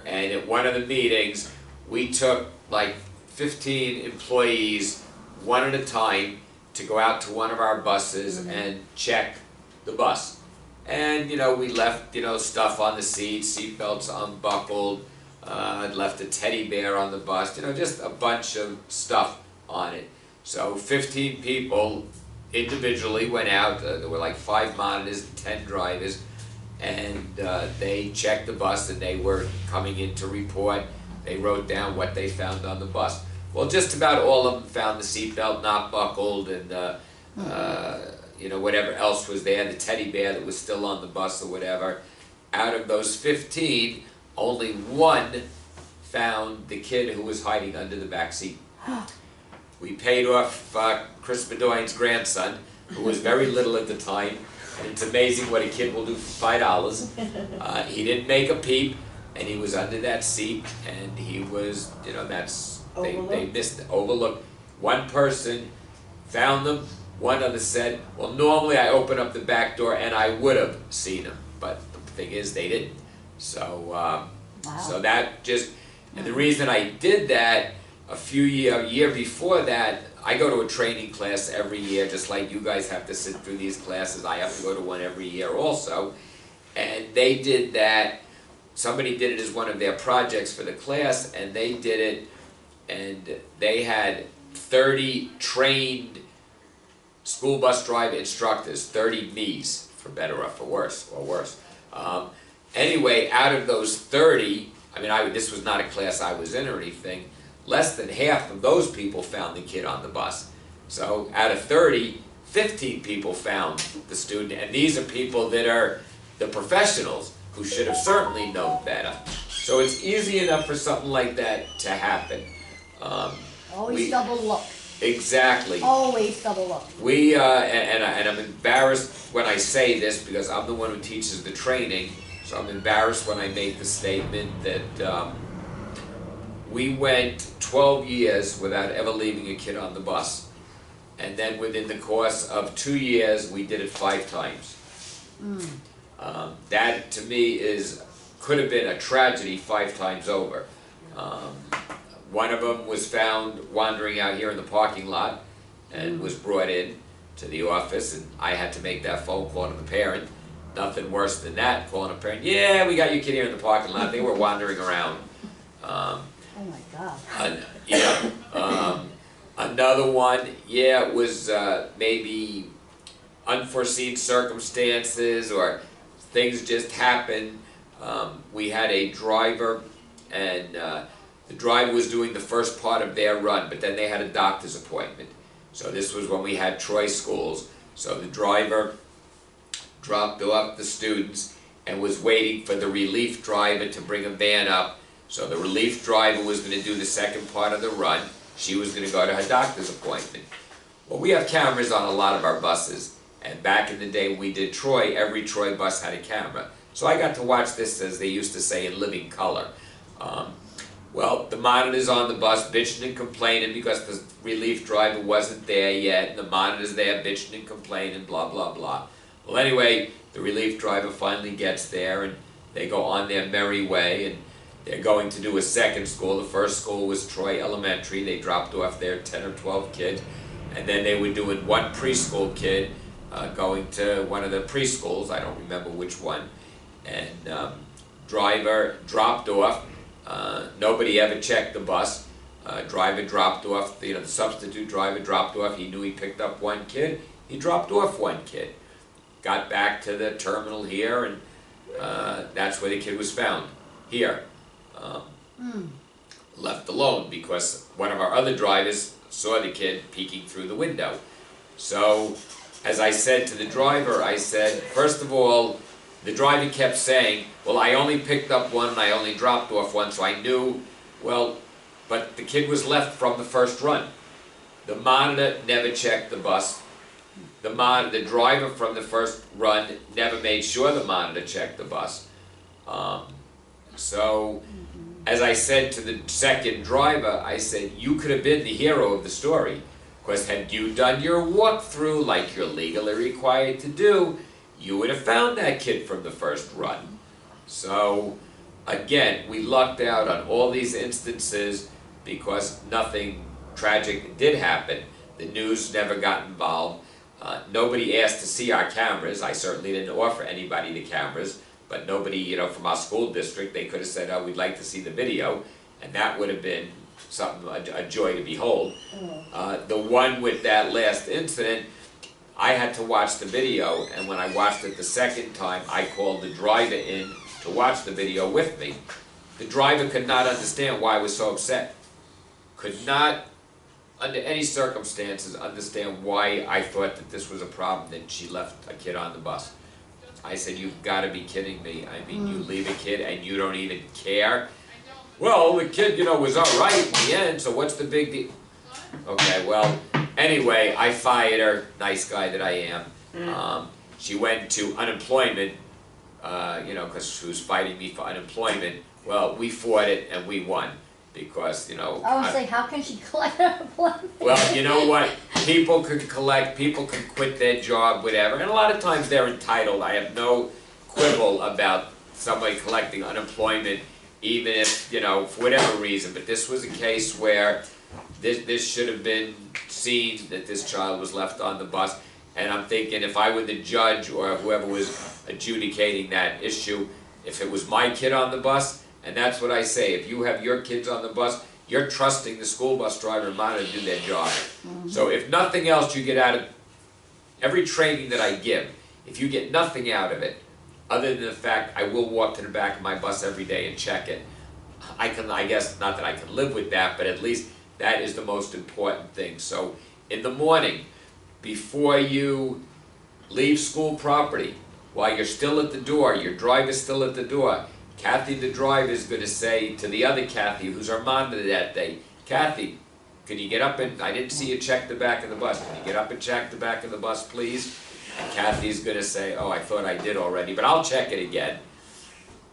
And at one of the meetings, we took like 15 employees, one at a time, to go out to one of our buses and check the bus. And we left stuff on the seat belts unbuckled, left a teddy bear on the bus, just a bunch of stuff on it. So 15 people individually went out. There were like 5 monitors and 10 drivers, and they checked the bus, and they were coming in to report. They wrote down what they found on the bus. Well, just about all of them found the seatbelt not buckled, and whatever else was there, the teddy bear that was still on the bus or whatever. Out of those 15, only 1 found the kid who was hiding under the back seat. We paid off Chris Bedoyne's grandson, who was very little at the time, and it's amazing what a kid will do for $5. He didn't make a peep, and he was under that seat, and he was, they missed it, overlooked. 1 person found them, 1 other said, well, normally I open up the back door and I would have seen him, but the thing is they didn't. So, so that just, and the reason I did that, a year before that, I go to a training class every year, just like you guys have to sit through these classes. I have to go to one every year also. And they did that, somebody did it as one of their projects for the class, and they did it, and they had 30 trained school bus driver instructors, 30 me's, for better or for worse, anyway, out of those 30, this was not a class I was in or anything, less than half of those people found the kid on the bus. So out of 30, 15 people found the student, and these are people that are the professionals who should have certainly known better. So it's easy enough for something like that to happen. Always we- double look. Exactly. Always double look. We, and I'm embarrassed when I say this because I'm the one who teaches the training, so I'm embarrassed when I make the statement that we went 12 years without ever leaving a kid on the bus. And then within the course of 2 years, we did it 5 times. That to me could have been a tragedy 5 times over. One of them was found wandering out here in the parking lot and was brought in to the office, and I had to make that phone call to the parent. Nothing worse than that, calling a parent, yeah, we got your kid here in the parking lot, they were wandering around. Oh my God. Another one, yeah, it was maybe unforeseen circumstances or things just happened. We had a driver, and the driver was doing the first part of their run, but then they had a doctor's appointment. So this was when we had Troy schools. So the driver dropped off the students and was waiting for the relief driver to bring a van up. So the relief driver was going to do the second part of the run. She was going to go to her doctor's appointment. Well, we have cameras on a lot of our buses, and back in the day when we did Troy, every Troy bus had a camera. So I got to watch this, as they used to say, in living color. Well, the monitor's on the bus bitching and complaining because the relief driver wasn't there yet, and the monitor's there bitching and complaining, blah, blah, blah. Well, anyway, the relief driver finally gets there, and they go on their merry way, and they're going to do a second school. The first school was Troy Elementary. They dropped off their 10 or 12 kids, and then they were doing one preschool kid going to one of the preschools, I don't remember which one, and driver dropped off. Nobody ever checked the bus. Driver dropped off, the substitute driver dropped off. He knew he picked up one kid. He dropped off one kid. Got back to the terminal here, and that's where the kid was found, here. Left alone because one of our other drivers saw the kid peeking through the window. So, as I said to the driver, I said, first of all, the driver kept saying, well, I only picked up one and I only dropped off one, so I knew, well, but the kid was left from the first run. The monitor never checked the bus. The driver from the first run never made sure the monitor checked the bus. So, as I said to the second driver, I said, you could have been the hero of the story. Because had you done your walkthrough like you're legally required to do, you would have found that kid from the first run. So, again, we lucked out on all these instances because nothing tragic did happen. The news never got involved. Nobody asked to see our cameras. I certainly didn't offer anybody the cameras, but nobody, from our school district, they could have said, oh, we'd like to see the video, and that would have been something, a joy to behold. The one with that last incident, I had to watch the video, and when I watched it the second time, I called the driver in to watch the video with me. The driver could not understand why I was so upset. Could not, under any circumstances, understand why I thought that this was a problem that she left a kid on the bus. I said, you've got to be kidding me. I mean, you leave a kid and you don't even care? Well, the kid, was all right in the end, so what's the big deal? Okay, well, anyway, I fired her, nice guy that I am. She went to unemployment, because she was fighting me for unemployment. Well, we fought it and we won because, I was like, how can she collect unemployment? Well, you know what? People could collect, people could quit their job, whatever, and a lot of times they're entitled. I have no quibble about somebody collecting unemployment, even if, for whatever reason. But this was a case where this should have been seen that this child was left on the bus. And I'm thinking if I were the judge or whoever was adjudicating that issue, if it was my kid on the bus, and that's what I say, if you have your kids on the bus, you're trusting the school bus driver and monitor to do their job. So if nothing else you get out of every training that I give, if you get nothing out of it, other than the fact I will walk to the back of my bus every day and check it, I guess, not that I can live with that, but at least that is the most important thing. So in the morning, before you leave school property, while you're still at the door, your driver's still at the door, Kathy the driver is going to say to the other Kathy, who's our monitor that day, Kathy, can you get up and, I didn't see you check the back of the bus, can you get up and check the back of the bus, please? And Kathy's going to say, oh, I thought I did already, but I'll check it again.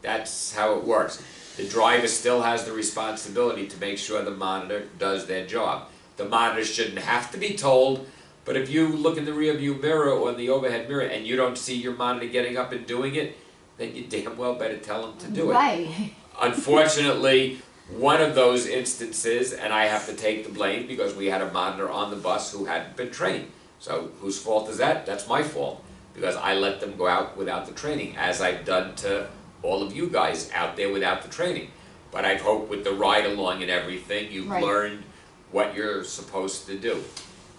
That's how it works. The driver still has the responsibility to make sure the monitor does their job. The monitor shouldn't have to be told, but if you look in the rearview mirror or the overhead mirror and you don't see your monitor getting up and doing it, then you damn well better tell them to do it. Right. Unfortunately, one of those instances, and I have to take the blame because we had a monitor on the bus who hadn't been trained. So whose fault is that? That's my fault, because I let them go out without the training, as I've done to all of you guys out there without the training. But I hope with the ride along and everything, you've Right. learned what you're supposed to do.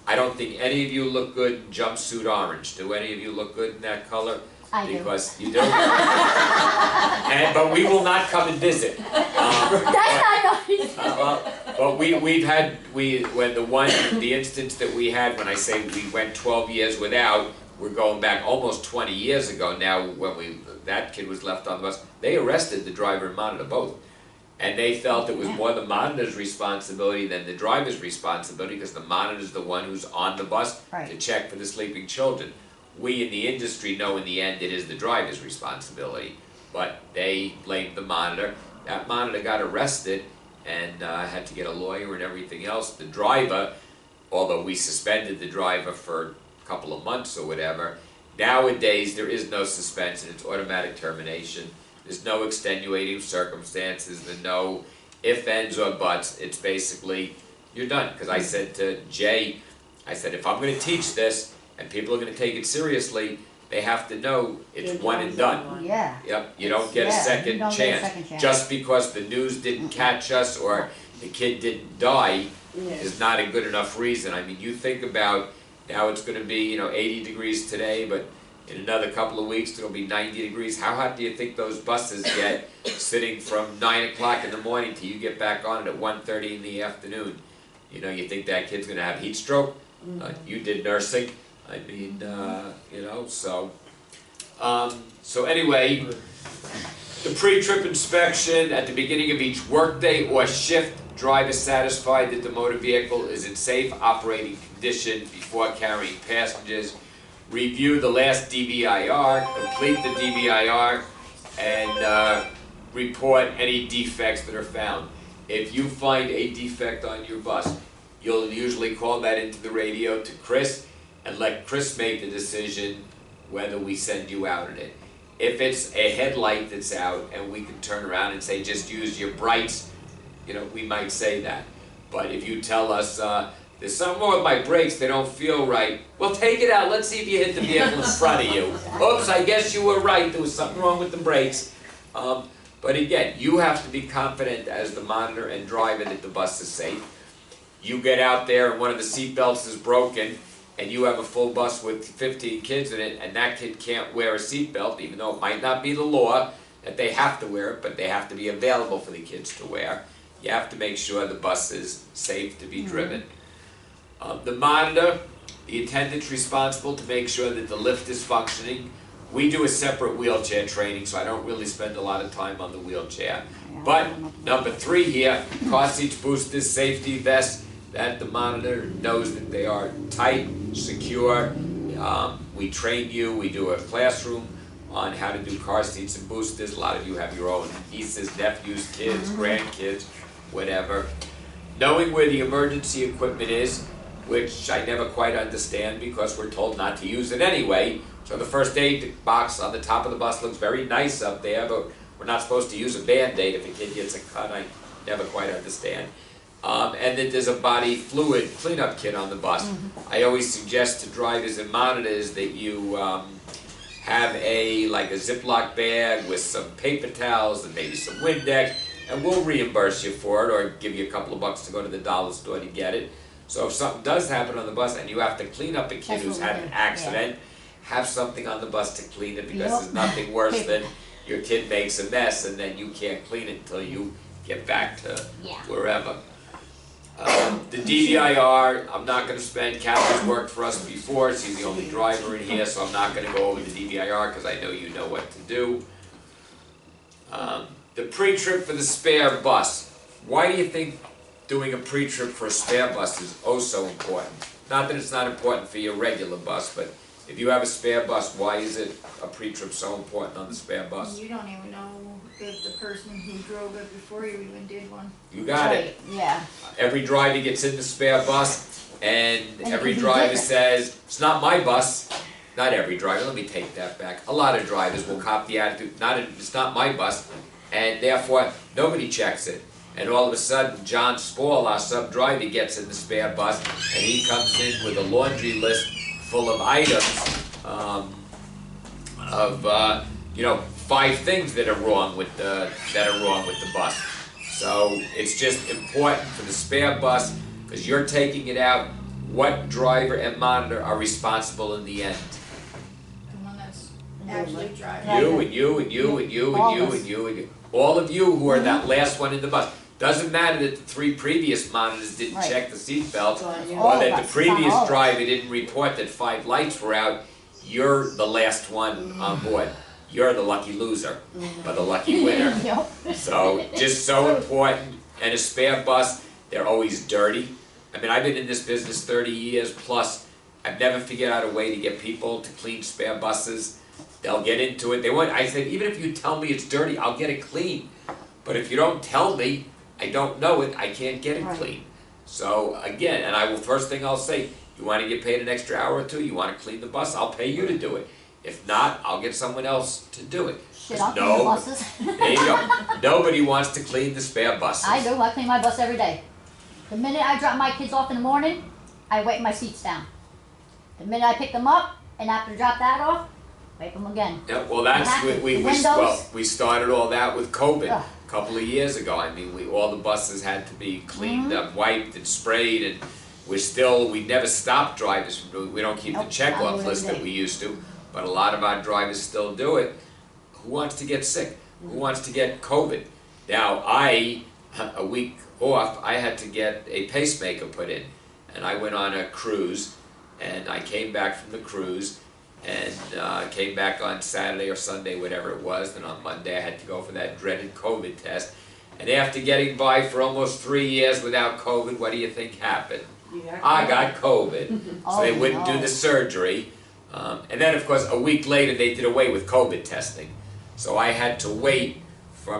I don't think any of you look good in jumpsuit orange. Do any of you look good in that color? I do. Because you do. But we will not come and visit. That's not nice. But when the instance that we had, when I say we went 12 years without, we're going back almost 20 years ago now, when that kid was left on the bus, they arrested the driver and monitor both. And they felt it was more the monitor's responsibility than the driver's responsibility, because the monitor's the one who's on the bus to Right. check for the sleeping children. We in the industry know in the end it is the driver's responsibility, but they blamed the monitor. That monitor got arrested and had to get a lawyer and everything else. The driver, although we suspended the driver for a couple of months or whatever, nowadays there is no suspension, it's automatic termination. There's no extenuating circumstances, there's no ifs, ands, or buts. It's basically, you're done. Because I said to Jay, I said, if I'm going to teach this, and people are going to take it seriously, they have to know it's Your one and job's done. on. Yeah. Yep, you don't get Yeah, a you second don't get a chance. second chance. Just because the news didn't catch us or the kid didn't die Yeah. is not a good enough reason. I mean, you think about, now it's going to be, 80 degrees today, but in another couple of weeks it'll be 90 degrees. How hot do you think those buses get sitting from 9 o'clock in the morning till you get back on it at 1:30 in the afternoon? You think that kid's going to have heat stroke? You did nursing. I mean, so anyway, the pre-trip inspection at the beginning of each workday or shift, driver satisfied that the motor vehicle is in safe operating condition before carrying passengers. Review the last DVIR, complete the DVIR, and report any defects that are found. If you find a defect on your bus, you'll usually call that into the radio to Chris and let Chris make the decision whether we send you out in it. If it's a headlight that's out and we can turn around and say just use your brights, we might say that. But if you tell us there's something wrong with my brakes, they don't feel right, well, take it out, let's see if you hit the vehicle in front of you. Oops, I guess you were right, there was something wrong with the brakes. But again, you have to be confident as the monitor and driver that the bus is safe. You get out there and one of the seat belts is broken, and you have a full bus with 15 kids in it, and that kid can't wear a seat belt, even though it might not be the law that they have to wear it, but they have to be available for the kids to wear. You have to make sure the bus is safe to be driven. The monitor, the attendant's responsible to make sure that the lift is functioning. We do a separate wheelchair training, so I don't really spend a lot of time on the wheelchair. But number 3 here, car seats, boosters, safety vests, that the monitor knows that they are tight, secure. We train you, we do a classroom on how to do car seats and boosters. A lot of you have your own nieces, nephews, kids, grandkids, whatever. Knowing where the emergency equipment is, which I never quite understand because we're told not to use it anyway. So the first aid box on the top of the bus looks very nice up there, but we're not supposed to use a Band-Aid if a kid gets a cut. I never quite understand. And that there's a body fluid cleanup kit on the bus. I always suggest to drivers and monitors that you have a Ziploc bag with some paper towels and maybe some Windex, and we'll reimburse you for it or give you a couple of bucks to go to the dollar store to get it. So if something does happen on the bus and you have to clean up a kid That's who's what we had do, an accident, have something on the bus to clean it, because there's nothing worse than your kid makes a mess and then you can't clean it until you get back to Yeah. wherever. The DVIR, I'm not gonna spend, Kathy's worked for us before, she's the only driver in here, so I'm not gonna go over the DVIR, cause I know you know what to do. The pre-trip for the spare bus, why do you think doing a pre-trip for a spare bus is oh so important? Not that it's not important for your regular bus, but if you have a spare bus, why is it a pre-trip so important on the spare bus? You don't even know if the person who drove it before you even did one. You got it. Right, yeah. Every driver gets in the spare bus, and And every it can be driver different. says, it's not my bus. Not every driver, let me take that back. A lot of drivers will cop the attitude, it's not my bus, and therefore, nobody checks it. And all of a sudden, John Spall, our sub-driver, gets in the spare bus, and he comes in with a laundry list full of items, of 5 things that are wrong with the bus. So it's just important for the spare bus, because you're taking it out. What driver and monitor are responsible in the end? The one that's actually driving. Right. You and you and you and you and All you of us. and you and you. All of you who are that last one in the bus. Doesn't matter that the 3 previous monitors didn't Right. check the seat belts, It's on you. All or of that us. the It's on all previous of us. driver didn't report that 5 lights were out. You're the last one on board. You're the lucky loser, or the lucky winner. Yep. So, just so important. And a spare bus, they're always dirty. I mean, I've been in this business 30 years plus. I've never figured out a way to get people to clean spare buses. They'll get into it. I said, even if you tell me it's dirty, I'll get it clean. But if you don't tell me, I don't know it, I can't get it Right. clean. So again, first thing I'll say, you wanna get paid an extra hour or 2, you wanna clean the bus, I'll pay you to do it. If not, I'll get someone else to do it. Shit, I'll 'Cause clean the buses. there you go. Nobody wants to clean the spare buses. I do, I clean my bus every day. The minute I drop my kids off in the morning, I wipe my seats down. The minute I pick them up, and after drop that off, wipe them again. Yeah, well, that's, Exactly. we Windows. we started all that with COVID Ugh. a couple of years ago. I mean, all the buses had to be cleaned up, wiped and sprayed, and we never stopped drivers from doing, we don't keep the Nope, I checkoff do it list every that day. we used to, but a lot of our drivers still do it. Who wants to get sick? Who wants to get COVID? Now, a week off, I had to get a pacemaker put in, and I went on a cruise, and I came back from the cruise, and came back on Saturday or Sunday, whatever it was, and on Monday I had to go for that dreaded COVID test. And after getting by for almost 3 years without COVID, what do you think happened? I got COVID. So they Oh, wouldn't do no. the surgery. And then, of course, a week later they did away with COVID testing. So I had to wait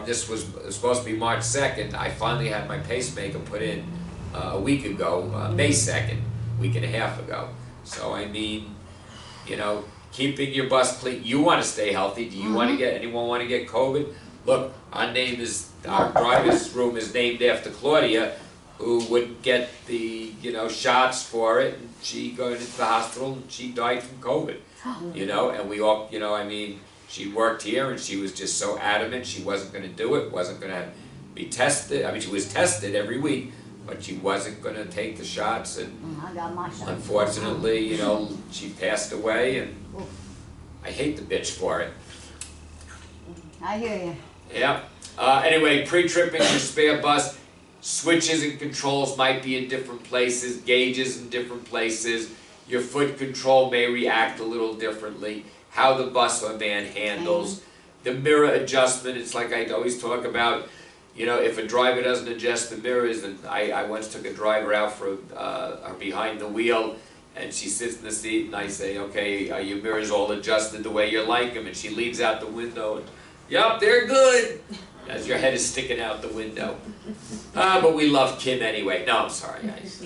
this was supposed to be March 2nd. I finally had my pacemaker put in a week ago, May 2nd, week and a half ago. So I mean, keeping your bus clean. You want to stay healthy. Do you want to anyone want to get COVID? Look, our driver's room is named after Claudia, who would get the, shots for it, and she got into the hospital and she died from COVID. And we all, she worked here and she was just so adamant she wasn't gonna do it, wasn't gonna be tested. I mean, she was tested every week, but she wasn't gonna take the shots, and I got my shot. unfortunately, she passed away, and I hate the bitch for it. I hear you. Yeah. Anyway, pre-tripping your spare bus, switches and controls might be in different places, gauges in different places. Your foot control may react a little differently. How the bus or van handles. The mirror adjustment, it's like I always talk about, if a driver doesn't adjust the mirrors, and I once took a driver out for behind the wheel, and she sits in the seat, and I say, okay, are your mirrors all adjusted the way you like them? And she leans out the window, and, yep, they're good, as your head is sticking out the window. But we love Kim anyway. No, I'm sorry, guys.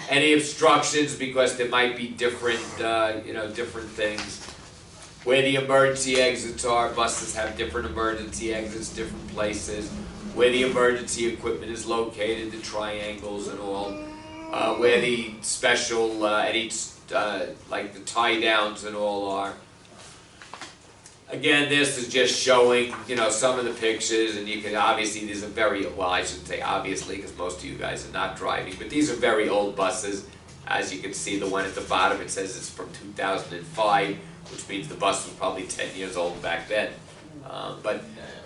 Any obstructions, because there might be different, different things. Where the emergency exits are, buses have different emergency exits, different places. Where the emergency equipment is located, the triangles and all. Where the special, like the tie downs and all are. Again, this is just showing, some of the pictures, and you can obviously, these are very, well, I shouldn't say obviously, because most of you guys are not driving, but these are very old buses. As you can see, the one at the bottom, it says it's from 2005, which means the bus was probably 10 years old back then. But,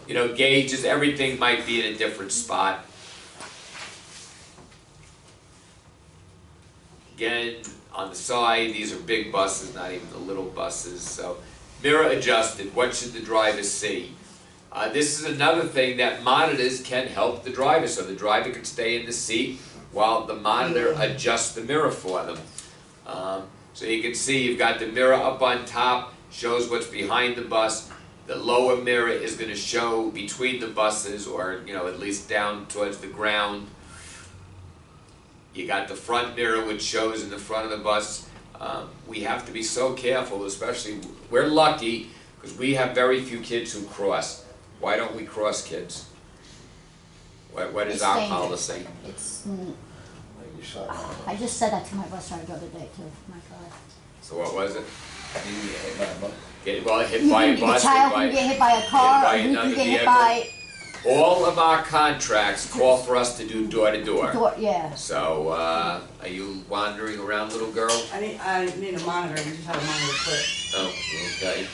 you know, gauges, everything might be in a different spot. Again, on the side, these are big buses, not even the little buses, so mirror adjusted, what should the driver see? This is another thing that monitors can help the driver, so the driver can stay in the seat while the monitor adjusts the mirror for them. So you can see you've got the mirror up on top, shows what's behind the bus. The lower mirror is going to show between the buses, or you know, at least down towards the ground. You got the front mirror, which shows in the front of the bus. We have to be so careful, especially, we're lucky because we have very few kids who cross. Why don't we cross, kids? What is It's our dangerous. policy? It's, Like you shot. I just said that to my bus driver the other day too, my God. So what was it? Did you get hit by a bus? Get, well, hit by a A bus, child hit by, can get hit by a car, by or you another can get hit vehicle. by all of our contracts call for us to do door to door. door, yeah. So, are you wandering around, little girl? I need a monitor, we just have a monitor for Oh, okay.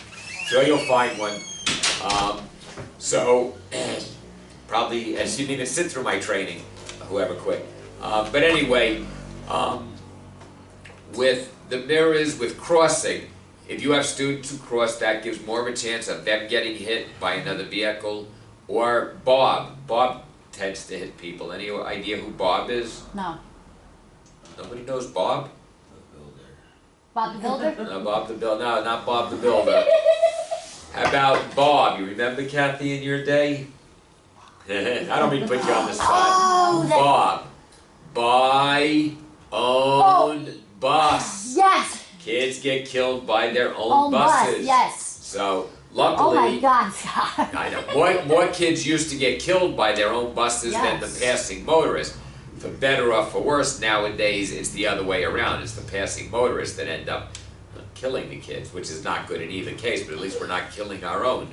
Sure you'll find one. So, probably, and she didn't even sit through my training, whoever quit. But anyway, with the mirrors, with crossing, if you have students who cross, that gives more of a chance of them getting hit by another vehicle. Or Bob. Bob tends to hit people. Any idea who Bob is? No. Nobody knows Bob? Bob the Builder? No, Bob the Builder. No, not Bob the Builder. How about Bob? You remember Kathy in your day? I don't mean to put you on the spot. Oh, that, Bob. Buy, own, bus. yes! Kids get killed by their own Oh, buses. bus, yes. So, Oh my luckily, God, Scott. I know, more kids used to get killed by their own buses than the Yes. passing motorists. For better or for worse, nowadays it's the other way around. It's the passing motorists that end up killing the kids, which is not good in either case, but at least we're not killing our own.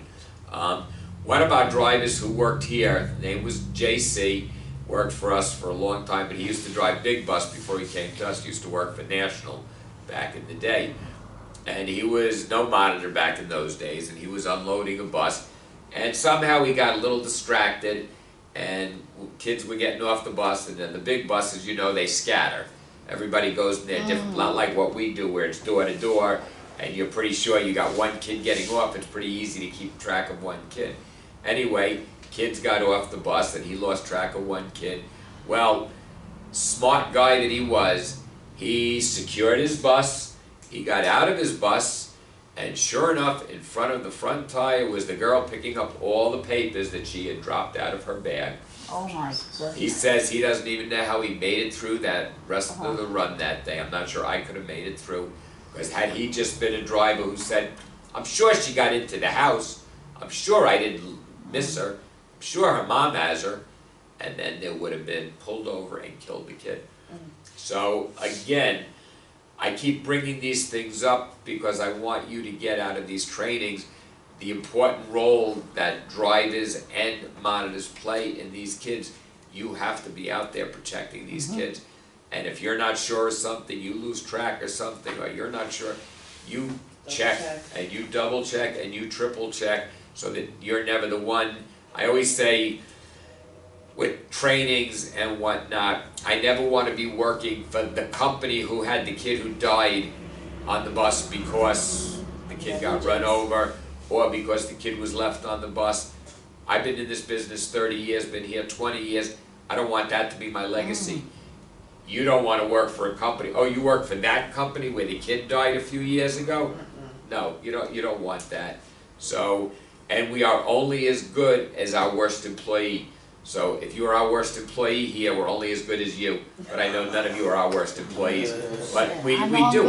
One of our drivers who worked here, his name was JC, worked for us for a long time, but he used to drive big bus before he came to us. He used to work for National back in the day. And he was no monitor back in those days, and he was unloading a bus, and somehow he got a little distracted, and kids were getting off the bus, and then the big buses, you know, they scatter. Everybody goes in their different, not like what we do where it's door to door, and you're pretty sure you got one kid getting off. It's pretty easy to keep track of one kid. Anyway, kids got off the bus, and he lost track of one kid. Well, smart guy that he was, he secured his bus. He got out of his bus, and sure enough, in front of the front tire was the girl picking up all the papers that she had dropped out of her bag. Oh my goodness. He says he doesn't even know how he made it through that rest of the run that day. I'm not sure I could have made it through, because had he just been a driver who said, I'm sure she got into the house, I'm sure I didn't miss her, I'm sure her mom has her, and then there would have been pulled over and killed the kid. So again, I keep bringing these things up because I want you to get out of these trainings the important role that drivers and monitors play in these kids. You have to be out there protecting these kids. And if you're not sure of something, you lose track of something, or you're not sure, you check, and you double check, and you triple check, so that you're never the one. I always say, with trainings and whatnot, I never want to be working for the company who had the kid who died on the bus because the kid got run over, or because the kid was left on the bus. I've been in this business 30 years, been here 20 years. I don't want that to be my legacy. You don't want to work for a company. Oh, you work for that company where the kid died a few years ago? No, you don't want that. So, and we are only as good as our worst employee. So if you are our worst employee here, we're only as good as you. But I know none of you are our worst employees. But we do.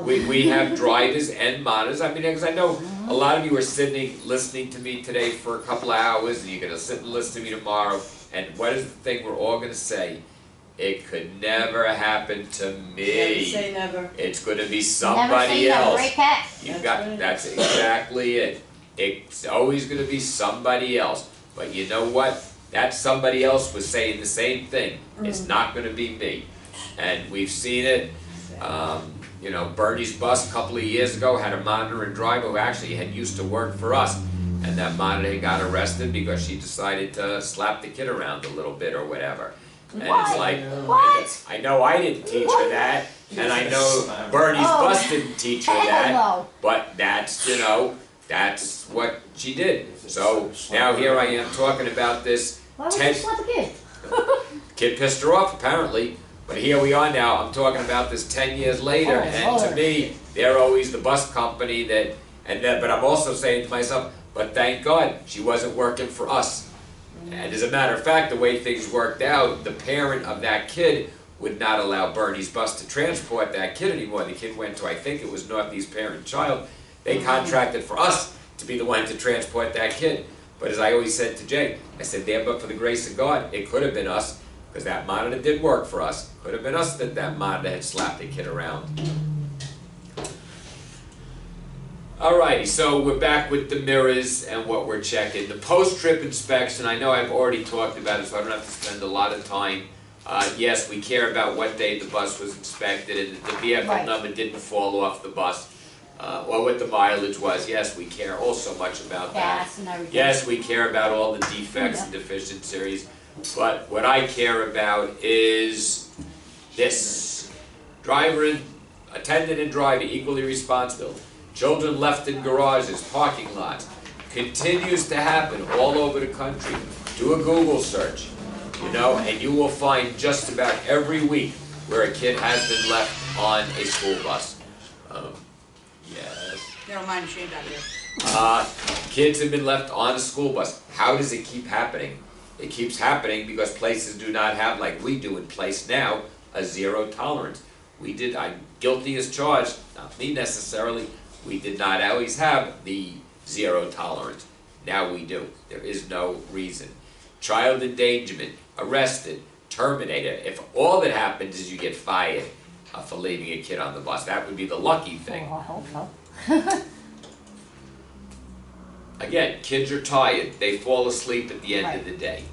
We have drivers and monitors. I mean, because I know a lot of you are sitting, listening to me today for a couple of hours, and you're going to sit and listen to me tomorrow. And what is the thing we're all going to say? It could never happen to me. Never say never. It's going to be Never somebody seen a else. gray cat. That's exactly it. It's always going to be somebody else. But you know what? That somebody else was saying the same thing. It's not going to be me. And we've seen it. Bernie's bus a couple of years ago had a monitor and driver who actually had used to work for us. and that monitor got arrested because she decided to slap the kid around a little bit or whatever. And it's What? like, What? I know I didn't teach her that, and I know Bernie's Oh. bus didn't teach her Hell that, no. but that's, you know, that's what she did. So now here I am talking about this Why would you 10 slap a kid? kid pissed her off apparently, but here we are now, I'm talking about this 10 years later, Oh, and to Lord. me, they're always the bus company but I'm also saying to myself, but thank God she wasn't working for us. And as a matter of fact, the way things worked out, the parent of that kid would not allow Bernie's bus to transport that kid anymore. The kid went to, I think it was Northeast Parent Child. They contracted for us to be the one to transport that kid. But as I always said to Jay, I said, there, but for the grace of God, it could have been us, because that monitor did work for us. Could have been us that monitor had slapped the kid around. Alrighty, so we're back with the mirrors and what we're checking. The post-trip inspection, I know I've already talked about it, so I don't have to spend a lot of time. Yes, we care about what day the bus was inspected and the vehicle Right. number didn't fall off the bus, or what the mileage was. Yes, we care oh so much about that. Gas and everything. Yes, we care about all the defects and deficiencies, but what I care about is this. Driver and attendant and driver equally responsible. Children left in garages, parking lots. Continues to happen all over the country. Do a Google search, you know, and you will find just about every week where a kid has been left on a school bus. Yes. You don't mind Shane out here. Kids have been left on a school bus. How does it keep happening? It keeps happening because places do not have, like we do in place now, a zero tolerance. I'm guilty as charged, not me necessarily. We did not always have the zero tolerance. Now we do. There is no reason. Child endangerment, arrested, terminated. If all that happens is you get fired for leaving a kid on the bus, that would be the lucky thing. Oh, I hope so. Again, kids are tired. They fall asleep at the end of the day.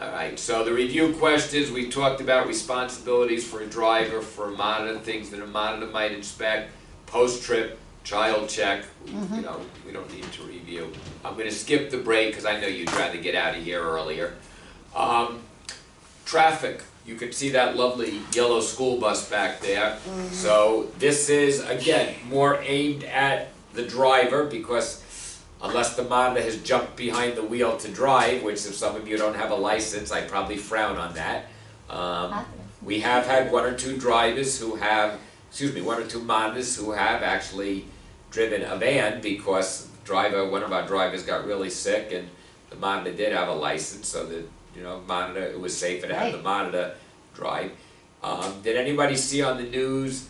All right, so the review questions, we talked about responsibilities for a driver, for a monitor, things that a monitor might inspect, post-trip, child check, you know, we don't need to review. I'm gonna skip the break because I know you'd rather get out of here earlier. Traffic, you can see that lovely yellow school bus back there. So this is, again, more aimed at the driver because unless the monitor has jumped behind the wheel to drive, which if some of you don't have a license, I probably frown on that. We have had one or two drivers who have, one or two monitors who have actually driven a van because one of our drivers got really sick and the monitor did have a license, so that, you know, monitor, it was safer to have the monitor drive. Did anybody see on the news,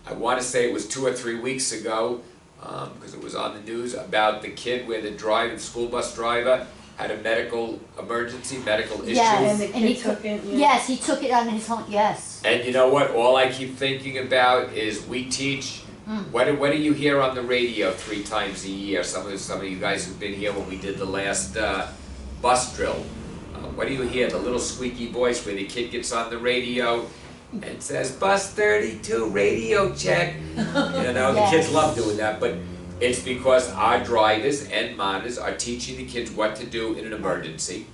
I want to say it was 2 or 3 weeks ago, because it was on the news, about the kid where the school bus driver had a medical emergency, medical issue. Yes, And the and he kid took it, yeah. Yes, he took it on his own, yes. And you know what, all I keep thinking about is we teach, what do you hear on the radio 3 times a year? Some of you guys who've been here when we did the last bus drill. What do you hear? The little squeaky voice where the kid gets on the radio and says, bus 32, radio check. You know, the kids love doing that, but it's because our drivers and monitors are teaching the kids what to do in an emergency.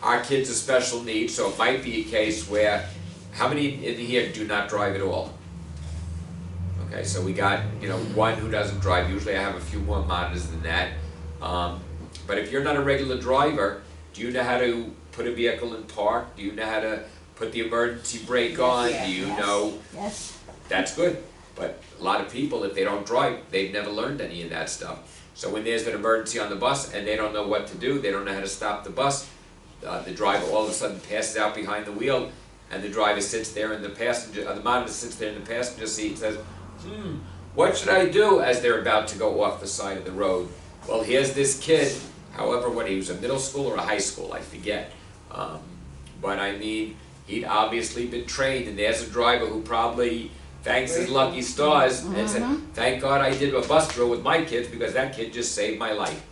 Our kids are special needs, so it might be a case where, how many in here do not drive at all? Okay, so we got, you know, one who doesn't drive. Usually I have a few more monitors than that. But if you're not a regular driver, do you know how to put a vehicle in park? Do you know how to put the emergency brake on? Do you know? Yes. That's good. But a lot of people, if they don't drive, they've never learned any of that stuff. So when there's an emergency on the bus and they don't know what to do, they don't know how to stop the bus, the driver all of a sudden passes out behind the wheel and the driver sits there in the the monitor sits there in the passenger seat and says, what should I do, as they're about to go off the side of the road? Well, here's this kid, however, what he was, a middle school or a high school, I forget. But I mean, he'd obviously been trained, and there's a driver who probably thanks his lucky stars and said, thank God I did a bus drill with my kids because that kid just saved my life.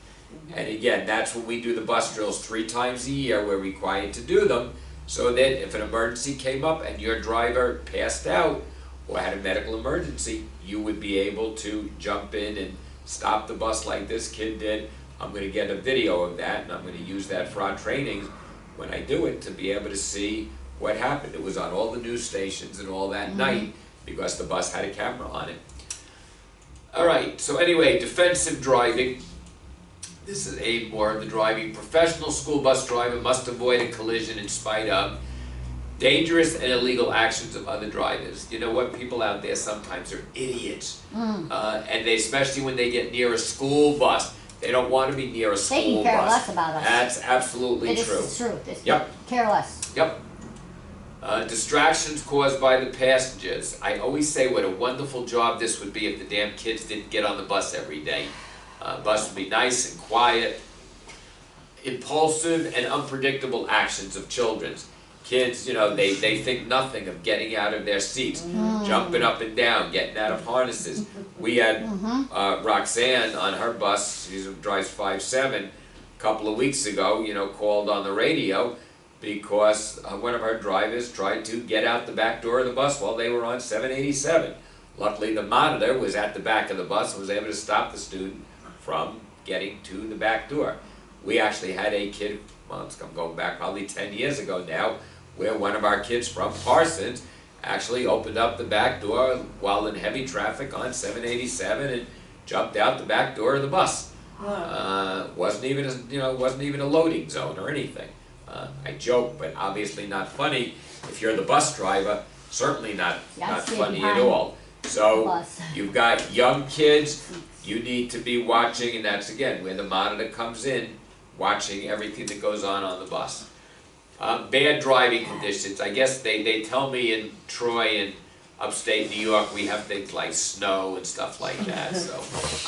And again, that's when we do the bus drills 3 times a year. We're required to do them so that if an emergency came up and your driver passed out or had a medical emergency, you would be able to jump in and stop the bus like this kid did. I'm gonna get a video of that, and I'm gonna use that for our trainings when I do it, to be able to see what happened. It was on all the news stations and all that night, because the bus had a camera on it. All right, so anyway, defensive driving. This is more of the driving. Professional school bus driver must avoid a collision in spite of dangerous and illegal actions of other drivers. You know what? People out there sometimes are idiots. And they, especially when they get near a school bus, they don't want to be near a school bus. They can care less about us. That's absolutely true. It is true. Yep. Care less. Yep. Distractions caused by the passengers. I always say what a wonderful job this would be if the damn kids didn't get on the bus every day. Bus would be nice and quiet. Impulsive and unpredictable actions of children. Kids, you know, they think nothing of getting out of their seats, jumping up and down, getting out of harnesses. We had Roxanne on her bus, she drives 5-7, a couple of weeks ago, you know, called on the radio because one of her drivers tried to get out the back door of the bus while they were on 787. Luckily, the monitor was at the back of the bus and was able to stop the student from getting to the back door. We actually had a kid, well, it's going back probably 10 years ago now, where one of our kids from Parsons actually opened up the back door while in heavy traffic on 787 and jumped out the back door of the bus. Wasn't even a loading zone or anything. I joke, but obviously not funny. If you're the bus driver, certainly not funny at all. So you've got young kids, you need to be watching, and that's again where the monitor comes in, watching everything that goes on the bus. Bad driving conditions. I guess they tell me in Troy and upstate New York we have things like snow and stuff like that, so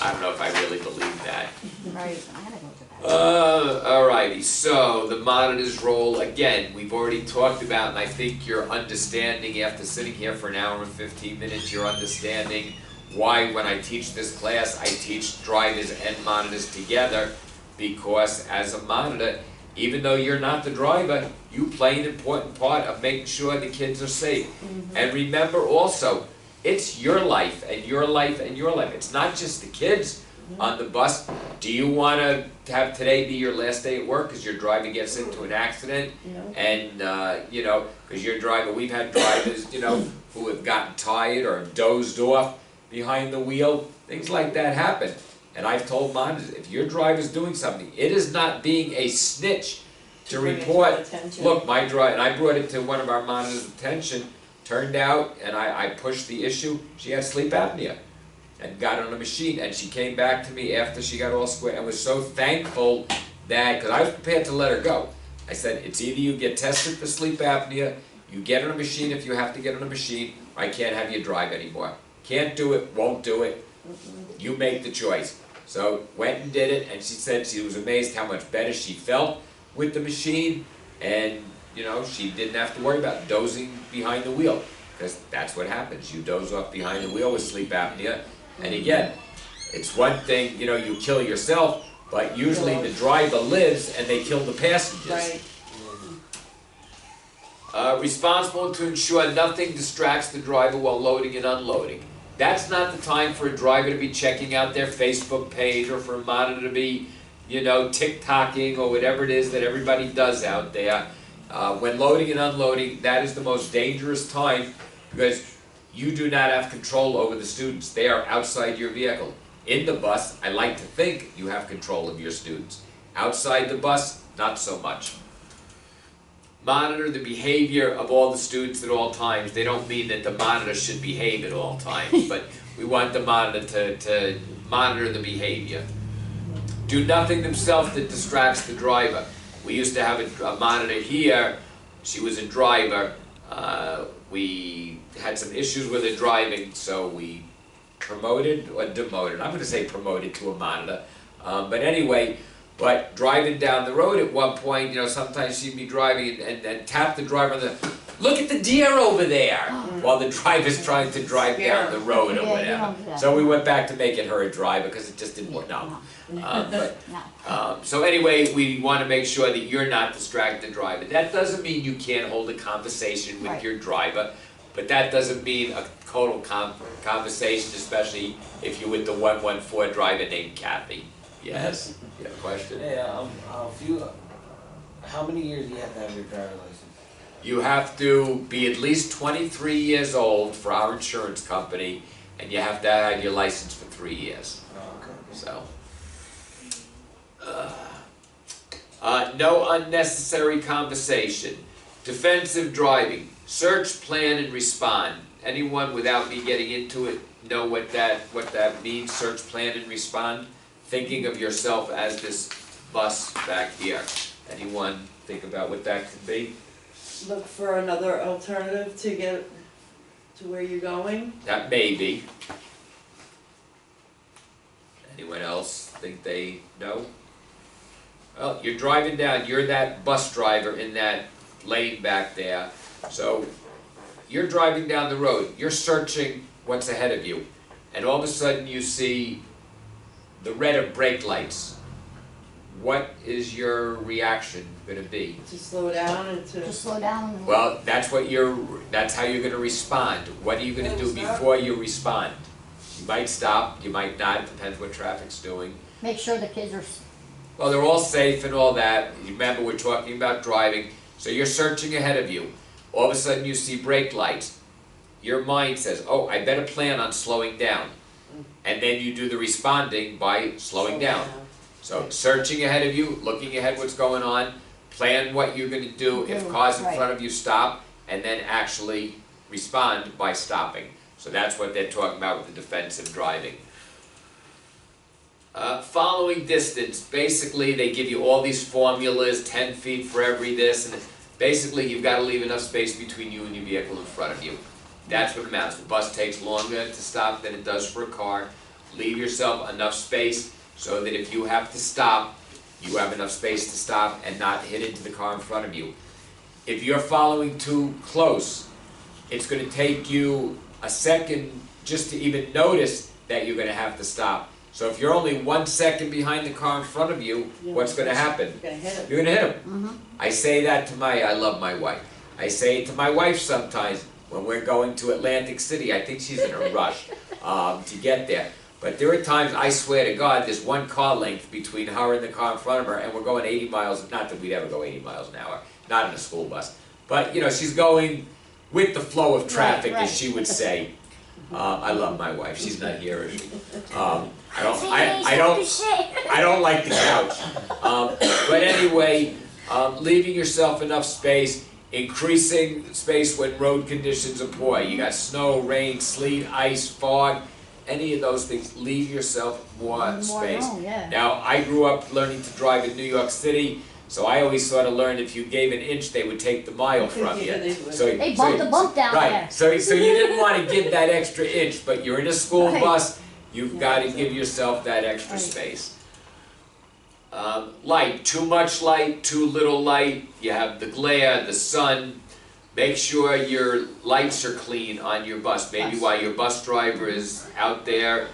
I don't know if I really believe that. Right. I gotta go to bed. Alrighty, so the monitor's role, again, we've already talked about, and I think you're understanding after sitting here for an hour and 15 minutes, you're understanding why when I teach this class, I teach drivers and monitors together, because as a monitor, even though you're not the driver, you play an important part of making sure the kids are safe. And remember also, it's your life and your life and your life. It's not just the kids on the bus. Do you want to have today be your last day at work because your driver gets into an accident? And, you know, because your driver, we've had drivers, you know, who have gotten tired or dozed off behind the wheel. Things like that happen. And I've told monitors, if your driver's doing something, it is not being a snitch to report, look, my driver, and I brought it to one of our monitors' attention, turned out, and I pushed the issue, she had sleep apnea and got on a machine, and she came back to me after she got all square and was so thankful that, because I was prepared to let her go. I said, it's either you get tested for sleep apnea, you get on a machine if you have to get on a machine, or I can't have you drive anymore. Can't do it, won't do it, you make the choice. So went and did it, and she said she was amazed how much better she felt with the machine, and you know, she didn't have to worry about dozing behind the wheel, because that's what happens. You doze off behind the wheel with sleep apnea, and again, it's one thing, you know, you kill yourself, but usually the driver lives and they kill the passengers. Right. Responsible to ensure nothing distracts the driver while loading and unloading. That's not the time for a driver to be checking out their Facebook page or for a monitor to be, you know, TikToking or whatever it is that everybody does out there. When loading and unloading, that is the most dangerous time because you do not have control over the students. They are outside your vehicle. In the bus, I like to think you have control of your students. Outside the bus, not so much. Monitor the behavior of all the students at all times. They don't mean that the monitor should behave at all times, but we want the monitor to monitor the behavior. Do nothing themselves that distracts the driver. We used to have a monitor here. She was a driver. We had some issues with her driving, so we promoted or demoted. I'm going to say promoted to a monitor. But anyway, but driving down the road at one point, you know, sometimes she'd be driving and tap the driver on the, look at the deer over there, while the driver's trying to drive down the road or whatever. So we went back to making her a driver because it just didn't work. No. So anyway, we want to make sure that you're not distracting the driver. That doesn't mean you can't hold a conversation with your driver, but that doesn't mean a total conversation, especially if you're with the 114 driver named Kathy. Yes, you have a question? Hey, how many years do you have to have your driver's license? You have to be at least 23 years old for our insurance company, and you have to have your license for 3 years. Oh, okay. So, no unnecessary conversation. Defensive driving. Search, plan, and respond. Anyone without me getting into it know what that means? Search, plan, and respond. Thinking of yourself as this bus back here. Anyone think about what that could be? Look for another alternative to get to where you're going. That may be. Anyone else think they know? Well, you're driving down, you're that bus driver in that lane back there. So you're driving down the road, you're searching what's ahead of you, and all of a sudden you see the red of brake lights. What is your reaction going to be? To slow down and to. Just slow down. And Well, that's how you're going to respond. What are you going to do before you respond? You might stop, you might not, it depends what traffic's doing. make sure the kids are. Well, they're all safe and all that. Remember, we're talking about driving. So you're searching ahead of you. All of a sudden you see brake lights. Your mind says, oh, I better plan on slowing down. And then you do the responding by slowing down. So searching ahead of you, looking ahead what's going on, plan what you're going to do if cars in front of you stop, and then actually respond by stopping. So that's what they're talking about with the defensive driving. Following distance, basically they give you all these formulas, 10 feet for every this, and basically you've got to leave enough space between you and your vehicle in front of you. That's what matters. The bus takes longer to stop than it does for a car. Leave yourself enough space so that if you have to stop, you have enough space to stop and not hit into the car in front of you. If you're following too close, it's going to take you a second just to even notice that you're going to have to stop. So if you're only 1 second behind the car in front of you, what's going to happen? You're gonna hit it. You're going to hit him. I say that to I love my wife. I say it to my wife sometimes when we're going to Atlantic City. I think she's in a rush to get there. But there are times, I swear to God, there's one car length between her and the car in front of her, and we're going 80 miles, not that we'd ever go 80 miles an hour, not in a school bus. But, you know, she's going with the flow of traffic, Right. as she would say. I love my wife. She's not here, is she? I don't like the couch. But anyway, leaving yourself enough space, increasing space when road conditions are poor. You got snow, rain, sleet, ice, fog, any of those things, leave yourself more space. room, yeah. Now, I grew up learning to drive in New York City, so I always sort of learned if you gave an inch, they would take the mile from you. Yeah, they would. So, They bumped the bump down right. there. So you didn't want to give that extra inch, but you're in a school Right. bus, you've got to give yourself that extra Right. space. Light, too much light, too little light, you have the glare, the sun. Make sure your lights are clean on your bus. Maybe Bus. while your bus driver is out there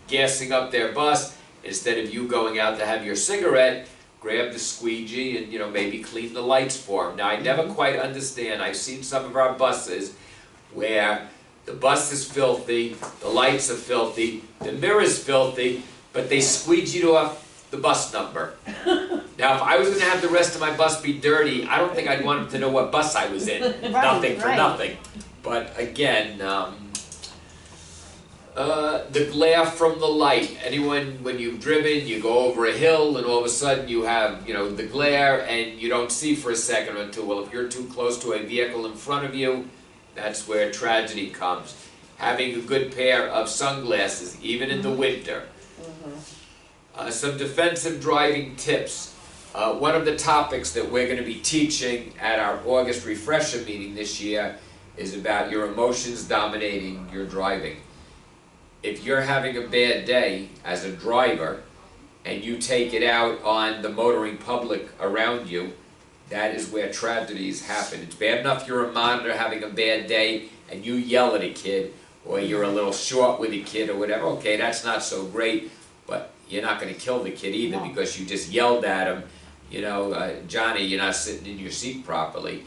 gassing up their bus, instead of you going out to have your cigarette, grab the squeegee and, you know, maybe clean the lights for them. Now, I never quite understand. I've seen some of our buses where the bus is filthy, the lights are filthy, the mirror's filthy, but they squeegeed off the bus number. Now, if I was going to have the rest of my bus be dirty, I don't think I'd want them to know what bus I was in. Nothing for right. nothing. But again, the glare from the light. Anyone, when you've driven, you go over a hill and all of a sudden you have, you know, the glare and you don't see for a second or two. Well, if you're too close to a vehicle in front of you, that's where tragedy comes. Having a good pair of sunglasses, even in the winter. Some defensive driving tips. One of the topics that we're going to be teaching at our August refresher meeting this year is about your emotions dominating your driving. If you're having a bad day as a driver and you take it out on the motoring public around you, that is where tragedies happen. It's bad enough you're a monitor having a bad day and you yell at a kid, or you're a little short with a kid or whatever. Okay, that's not so great, but you're not going to kill the kid either because you just yelled at him. You know, Johnny, you're not sitting in your seat properly.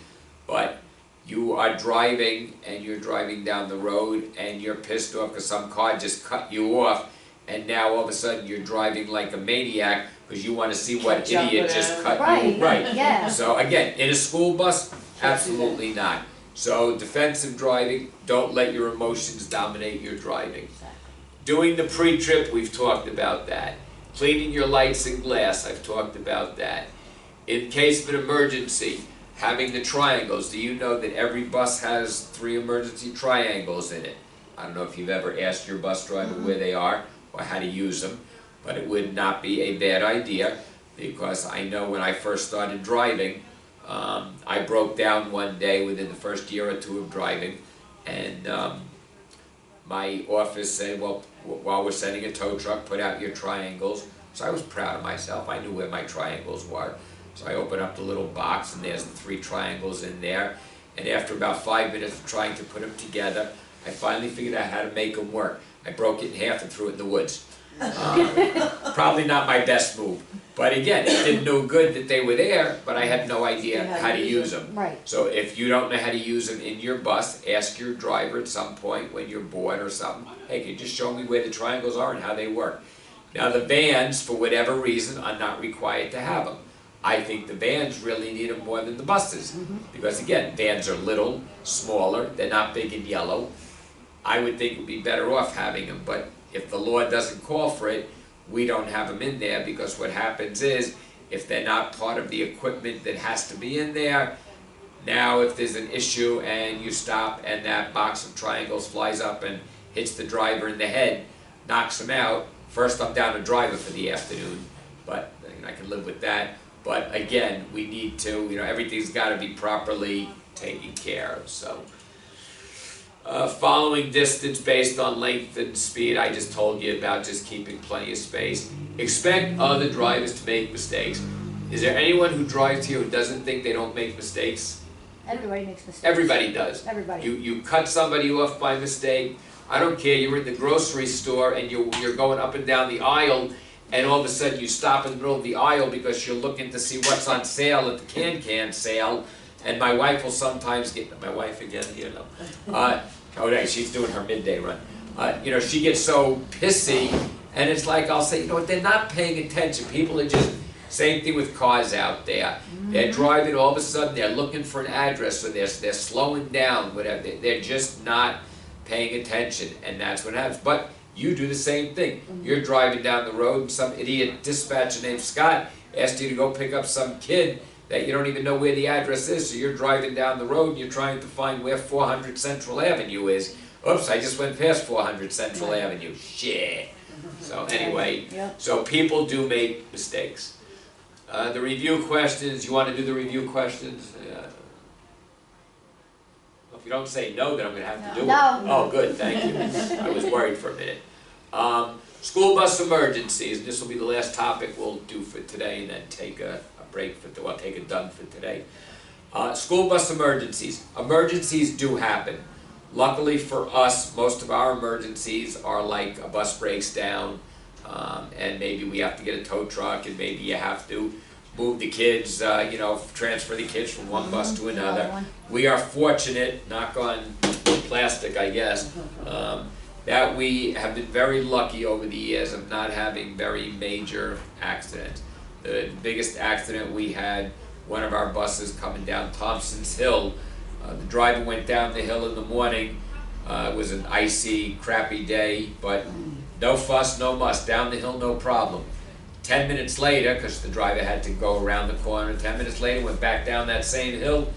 But you are driving and you're driving down the road and you're pissed off because some car just cut you off and now all of a sudden you're driving like a maniac because you want to see what Catch up idiot with just him. cut Right, you. Right. yeah. So again, in a school bus, Can't do that. absolutely not. So defensive driving, don't let your emotions dominate your driving. Doing the pre-trip, we've talked about that. Cleaning your lights and glass, I've talked about that. In case of an emergency, having the triangles. Do you know that every bus has 3 emergency triangles in it? I don't know if you've ever asked your bus driver where they are or how to use them, but it would not be a bad idea, because I know when I first started driving, I broke down one day within the first year or 2 of driving, and my office said, well, while we're sending a tow truck, put out your triangles. So I was proud of myself. I knew where my triangles were. So I opened up the little box, and there's the 3 triangles in there. And after about 5 minutes of trying to put them together, I finally figured out how to make them work. I broke it in half and threw it in the woods. Probably not my best move. But again, it did no good that they were there, but I had no idea how to use them. Right. So if you don't know how to use them in your bus, ask your driver at some point when you're bored or something, hey, can you just show me where the triangles are and how they work? Now the vans, for whatever reason, are not required to have them. I think the vans really need them more than the buses. Because again, vans are little, smaller, they're not big and yellow. I would think it would be better off having them, but if the law doesn't call for it, we don't have them in there, because what happens is, if they're not part of the equipment that has to be in there, now if there's an issue and you stop and that box of triangles flies up and hits the driver in the head, knocks him out, first I'm down a driver for the afternoon, but I can live with that. But again, we need to, everything's got to be properly taken care of, so. Following distance based on length and speed, I just told you about just keeping plenty of space. Expect other drivers to make mistakes. Is there anyone who drives here who doesn't think they don't make mistakes? Everybody makes mistakes. Everybody does. Everybody. You cut somebody off by mistake. I don't care, you're in the grocery store and you're going up and down the aisle, and all of a sudden you stop in the middle of the aisle because you're looking to see what's on sale at the can sale. And my wife will sometimes get, my wife again, oh no, she's doing her midday run. She gets so pissy, and it's like, I'll say, they're not paying attention. People are just, same thing with cars out there. They're driving, all of a sudden they're looking for an address, or they're slowing down, whatever. They're just not paying attention, and that's what happens. But you do the same thing. You're driving down the road, and some idiot dispatcher named Scott asked you to go pick up some kid that you don't even know where the address is, so you're driving down the road and you're trying to find where 400 Central Avenue is. Oops, I just went past 400 Central Avenue. Shit. So anyway, so people do make mistakes. The review questions, you want to do the review questions? If you don't say no, then I'm going to have to do it. No. Oh, good, thank you. I was worried for a minute. School bus emergencies, this will be the last topic we'll do for today, and then take a break take it done for today. School bus emergencies. Emergencies do happen. Luckily for us, most of our emergencies are like a bus breaks down, and maybe we have to get a tow truck, and maybe you have to move the kids, transfer the kids from one bus to another. We are fortunate, knock on plastic, I guess, that we have been very lucky over the years of not having very major accidents. The biggest accident we had, one of our buses coming down Thompson's Hill. The driver went down the hill in the morning. It was an icy, crappy day, but no fuss, no muss. Down the hill, no problem. 10 minutes later, because the driver had to go around the corner, 10 minutes later, went back down that same hill.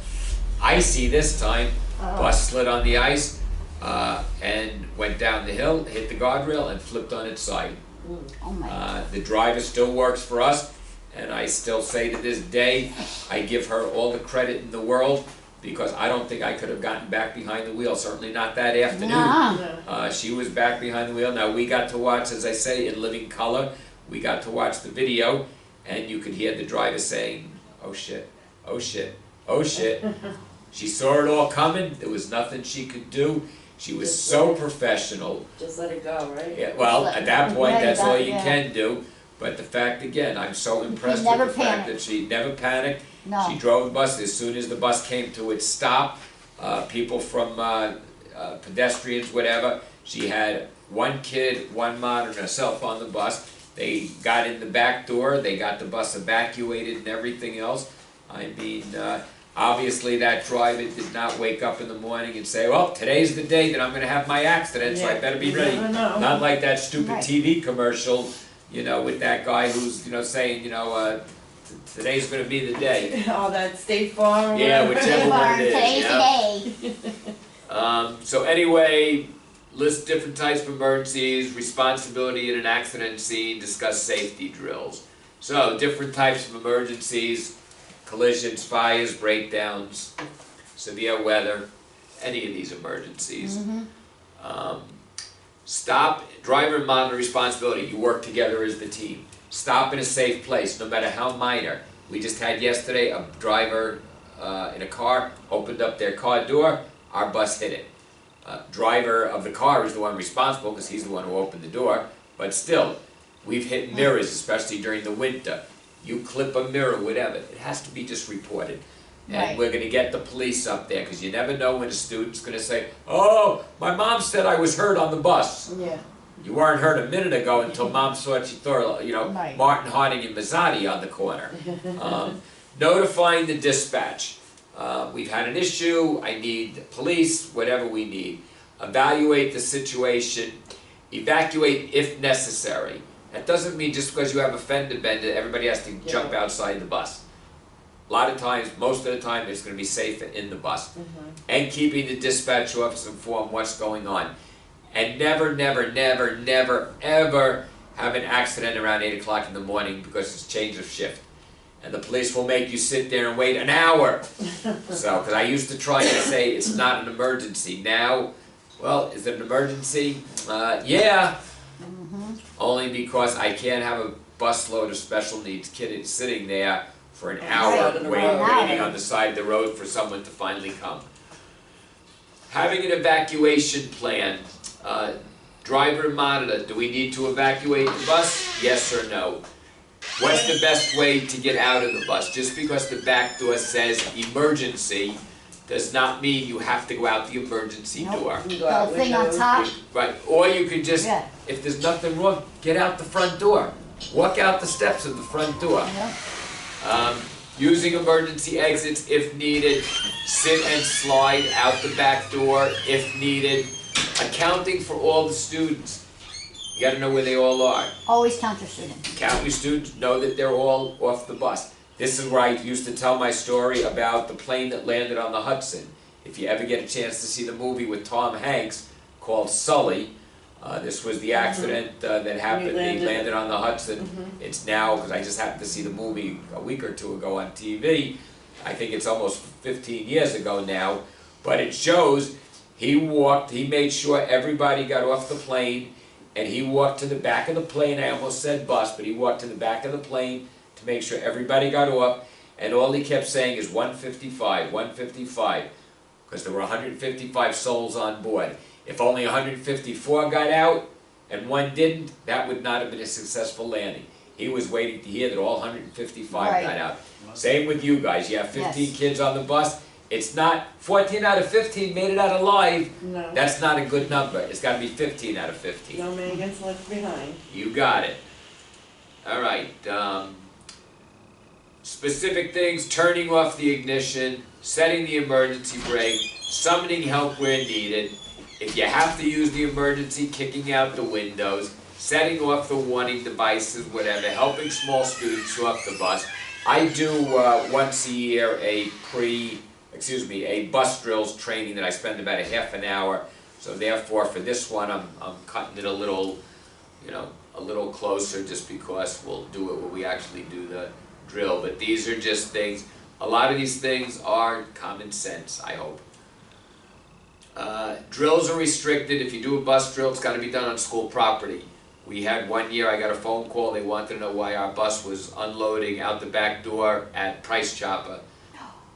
Icy this time. Bus slid on the ice and went down the hill, hit the guardrail, and flipped on its side. Oh my God. The driver still works for us, and I still say to this day, I give her all the credit in the world, because I don't think I could have gotten back behind the wheel, certainly not that afternoon. Nuh-uh. She was back behind the wheel. Now we got to watch, as I say, in living color, we got to watch the video, and you could hear the driver saying, oh shit, oh shit, oh shit. She saw it all coming, there was nothing she could do. She was so professional. Just let it go, right? Yeah, well, at that point, Right, that's all you yeah. can do. But the fact, again, I'm so impressed with never the fact panicked. that she never panicked. No. She drove the bus. As soon as the bus came to its stop, people from pedestrians, whatever, she had one kid, one monitor, and herself on the bus. They got in the back door, they got the bus evacuated and everything else. I mean, obviously that driver did not wake up in the morning and say, well, today's the day that I'm gonna have my accident, so I better be You ready. never know. Not like that stupid Right. TV commercial, you know, with that guy who's, you know, saying, you know, today's gonna be the day. All that State Farm. Yeah, whatever. whichever one it is, Today's yeah. the day. So anyway, list different types of emergencies, responsibility in an accident scene, discuss safety drills. So, different types of emergencies, collisions, fires, breakdowns, severe weather, any of these emergencies. Stop, driver and monitor responsibility, you work together as the team. Stop in a safe place, no matter how minor. We just had yesterday a driver in a car opened up their car door, our bus hit it. Driver of the car is the one responsible because he's the one who opened the door, but still, we've hit mirrors, especially during the winter. You clip a mirror, whatever, it has to be just reported. And Right. we're gonna get the police up there, because you never know when a student's gonna say, oh, my mom said I was hurt on the bus. Yeah. You weren't hurt a minute ago until mom saw you know, Right. Martin Harding and Mazzotti on the corner. Notifying the dispatch. We've had an issue, I need police, whatever we need. Evaluate the situation, evacuate if necessary. That doesn't mean just because you have a fender bender, everybody has to jump outside the bus. A lot of times, most of the time, it's gonna be safe in the bus. And keeping the dispatch officer informed what's going on. And never, never, never, never, ever have an accident around 8 o'clock in the morning because it's change of shift. And the police will make you sit there and wait an hour. So, because I used to try and say it's not an emergency. Now, well, is it an emergency? Yeah. Only because I can't have a busload of special needs kids sitting there for an hour Side of the road. waiting on the side of the road for someone to finally come. Having an evacuation plan. Driver and monitor, do we need to evacuate the bus? Yes or no? What's the best way to get out of the bus? Just because the back door says emergency does not mean you have to go out the emergency Nope. door. You can go out The thing on windows. top. Right, or you could just, Yeah. if there's nothing wrong, get out the front door. Walk out the steps of the front door. Yeah. Using emergency exits if needed. Sit and slide out the back door if needed. Accounting for all the students. You gotta know where they all are. Always count your students. Count your students, know that they're all off the bus. This is where I used to tell my story about the plane that landed on the Hudson. If you ever get a chance to see the movie with Tom Hanks called Sully, this was the accident that happened. They landed on the Hudson. It's now, because I just happened to see the movie a week or two ago on TV. I think it's almost 15 years ago now, but it shows he made sure everybody got off the plane, and he walked to the back of the plane. I almost said bus, but he walked to the back of the plane to make sure everybody got off, and all he kept saying is 155, 155, because there were 155 souls on board. If only 154 got out and one didn't, that would not have been a successful landing. He was waiting to hear that all 155 Right. got out. Same with you guys. You have 15 Yes. kids on the bus. It's not 14 out of 15 made it out alive. No. That's not a good number. It's got to be 15 out of 15. No man gets left behind. You got it. All right. Specific things: turning off the ignition, setting the emergency brake, summoning help where needed. If you have to use the emergency, kicking out the windows, setting off the warning devices, whatever, helping small students off the bus. I do once a year a bus drills training that I spend about a half an hour. So therefore, for this one, I'm cutting it a little, a little closer, just because we'll do it when we actually do the drill. But these are just things. A lot of these things are common sense, I hope. Drills are restricted. If you do a bus drill, it's got to be done on school property. We had one year, I got a phone call, they wanted to know why our bus was unloading out the back door at Price Chopper.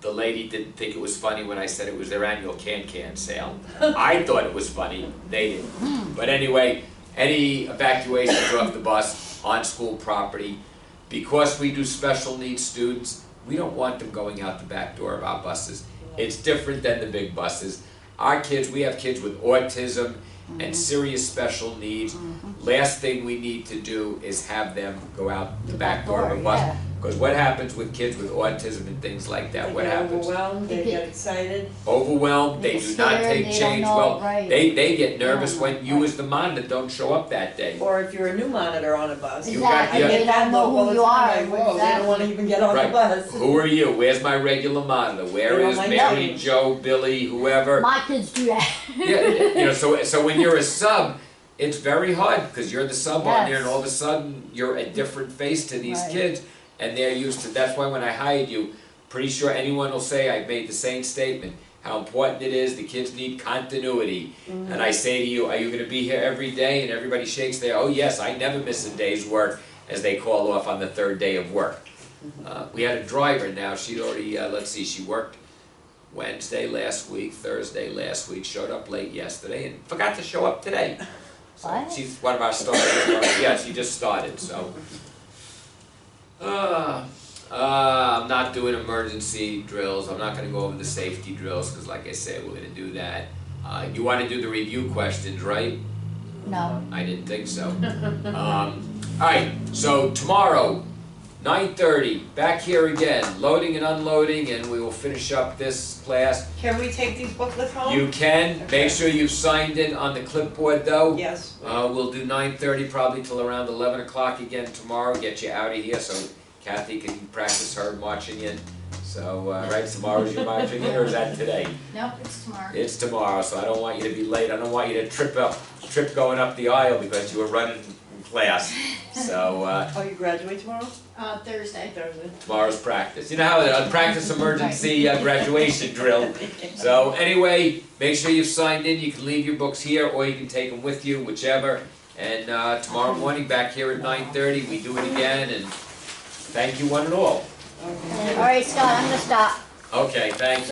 The lady didn't think it was funny when I said it was their annual can-can sale. I thought it was funny, they didn't. But anyway, any evacuations off the bus on school property, because we do special needs students, we don't want them going out the back door of our buses. It's different than the big buses. Our kids, we have kids with autism and serious special needs. Last thing we need to do is have them go out the back door of a bus. yeah. Because what happens with kids with autism and things like that? What They get happens? overwhelmed, they get excited. Overwhelmed, they They do get not scared, take they don't change know, well. right. They get nervous Yeah, when you right. as the monitor don't show up that day. Or if you're a new monitor on a bus. You got- Exactly, yeah. they don't know who you are. Like, whoa, they don't wanna Exactly. even get on the Right. bus. Who are you? Where's my regular monitor? Where They don't is like Mary, names. Joe, Billy, whoever? My kids do that. Yeah, you know, so when you're a sub, it's very hard because you're the sub on there, and Yes. all of a sudden you're a different face to these Right. kids, and they're used to. That's why when I hired you, pretty sure anyone will say I've made the same statement. How important it is. The kids need continuity, and I say to you, are you going to be here every day? And everybody shakes their, oh yes, I never miss a day's work, as they call off on the third day of work. We had a driver now. She'd already let's see, she worked Wednesday last week, Thursday last week, showed up late yesterday, and forgot to show up today. So What? she's one of our starters. Yeah, she just started, so. I'm not doing emergency drills. I'm not gonna go over the safety drills, because like I said, we're gonna do that. You wanna do the review questions, right? No. I didn't think so. Alright, so tomorrow, 9:30, back here again, loading and unloading, and we will finish up this class. Can we take these booklets home? You can, Okay. make sure you've signed in on the clipboard though. Yes. We'll do 9:30 probably till around 11 o'clock again tomorrow, get you out of here so Kathy can practice her marching in. So, right, tomorrow's your marching in, or is that today? Nope, it's tomorrow. It's tomorrow, so I don't want you to be late, I don't want you to trip going up the aisle because you were running in class. So, Oh, you graduate tomorrow? Thursday. Thursday. tomorrow's practice. You know how a practice emergency graduation drill. So anyway, make sure you've signed in. You can leave your books here or you can take them with you, whichever. And tomorrow morning back here at 9:30, we do it again. And thank you one and all. Okay. All right, Scott, I'm gonna stop. Okay, thanks.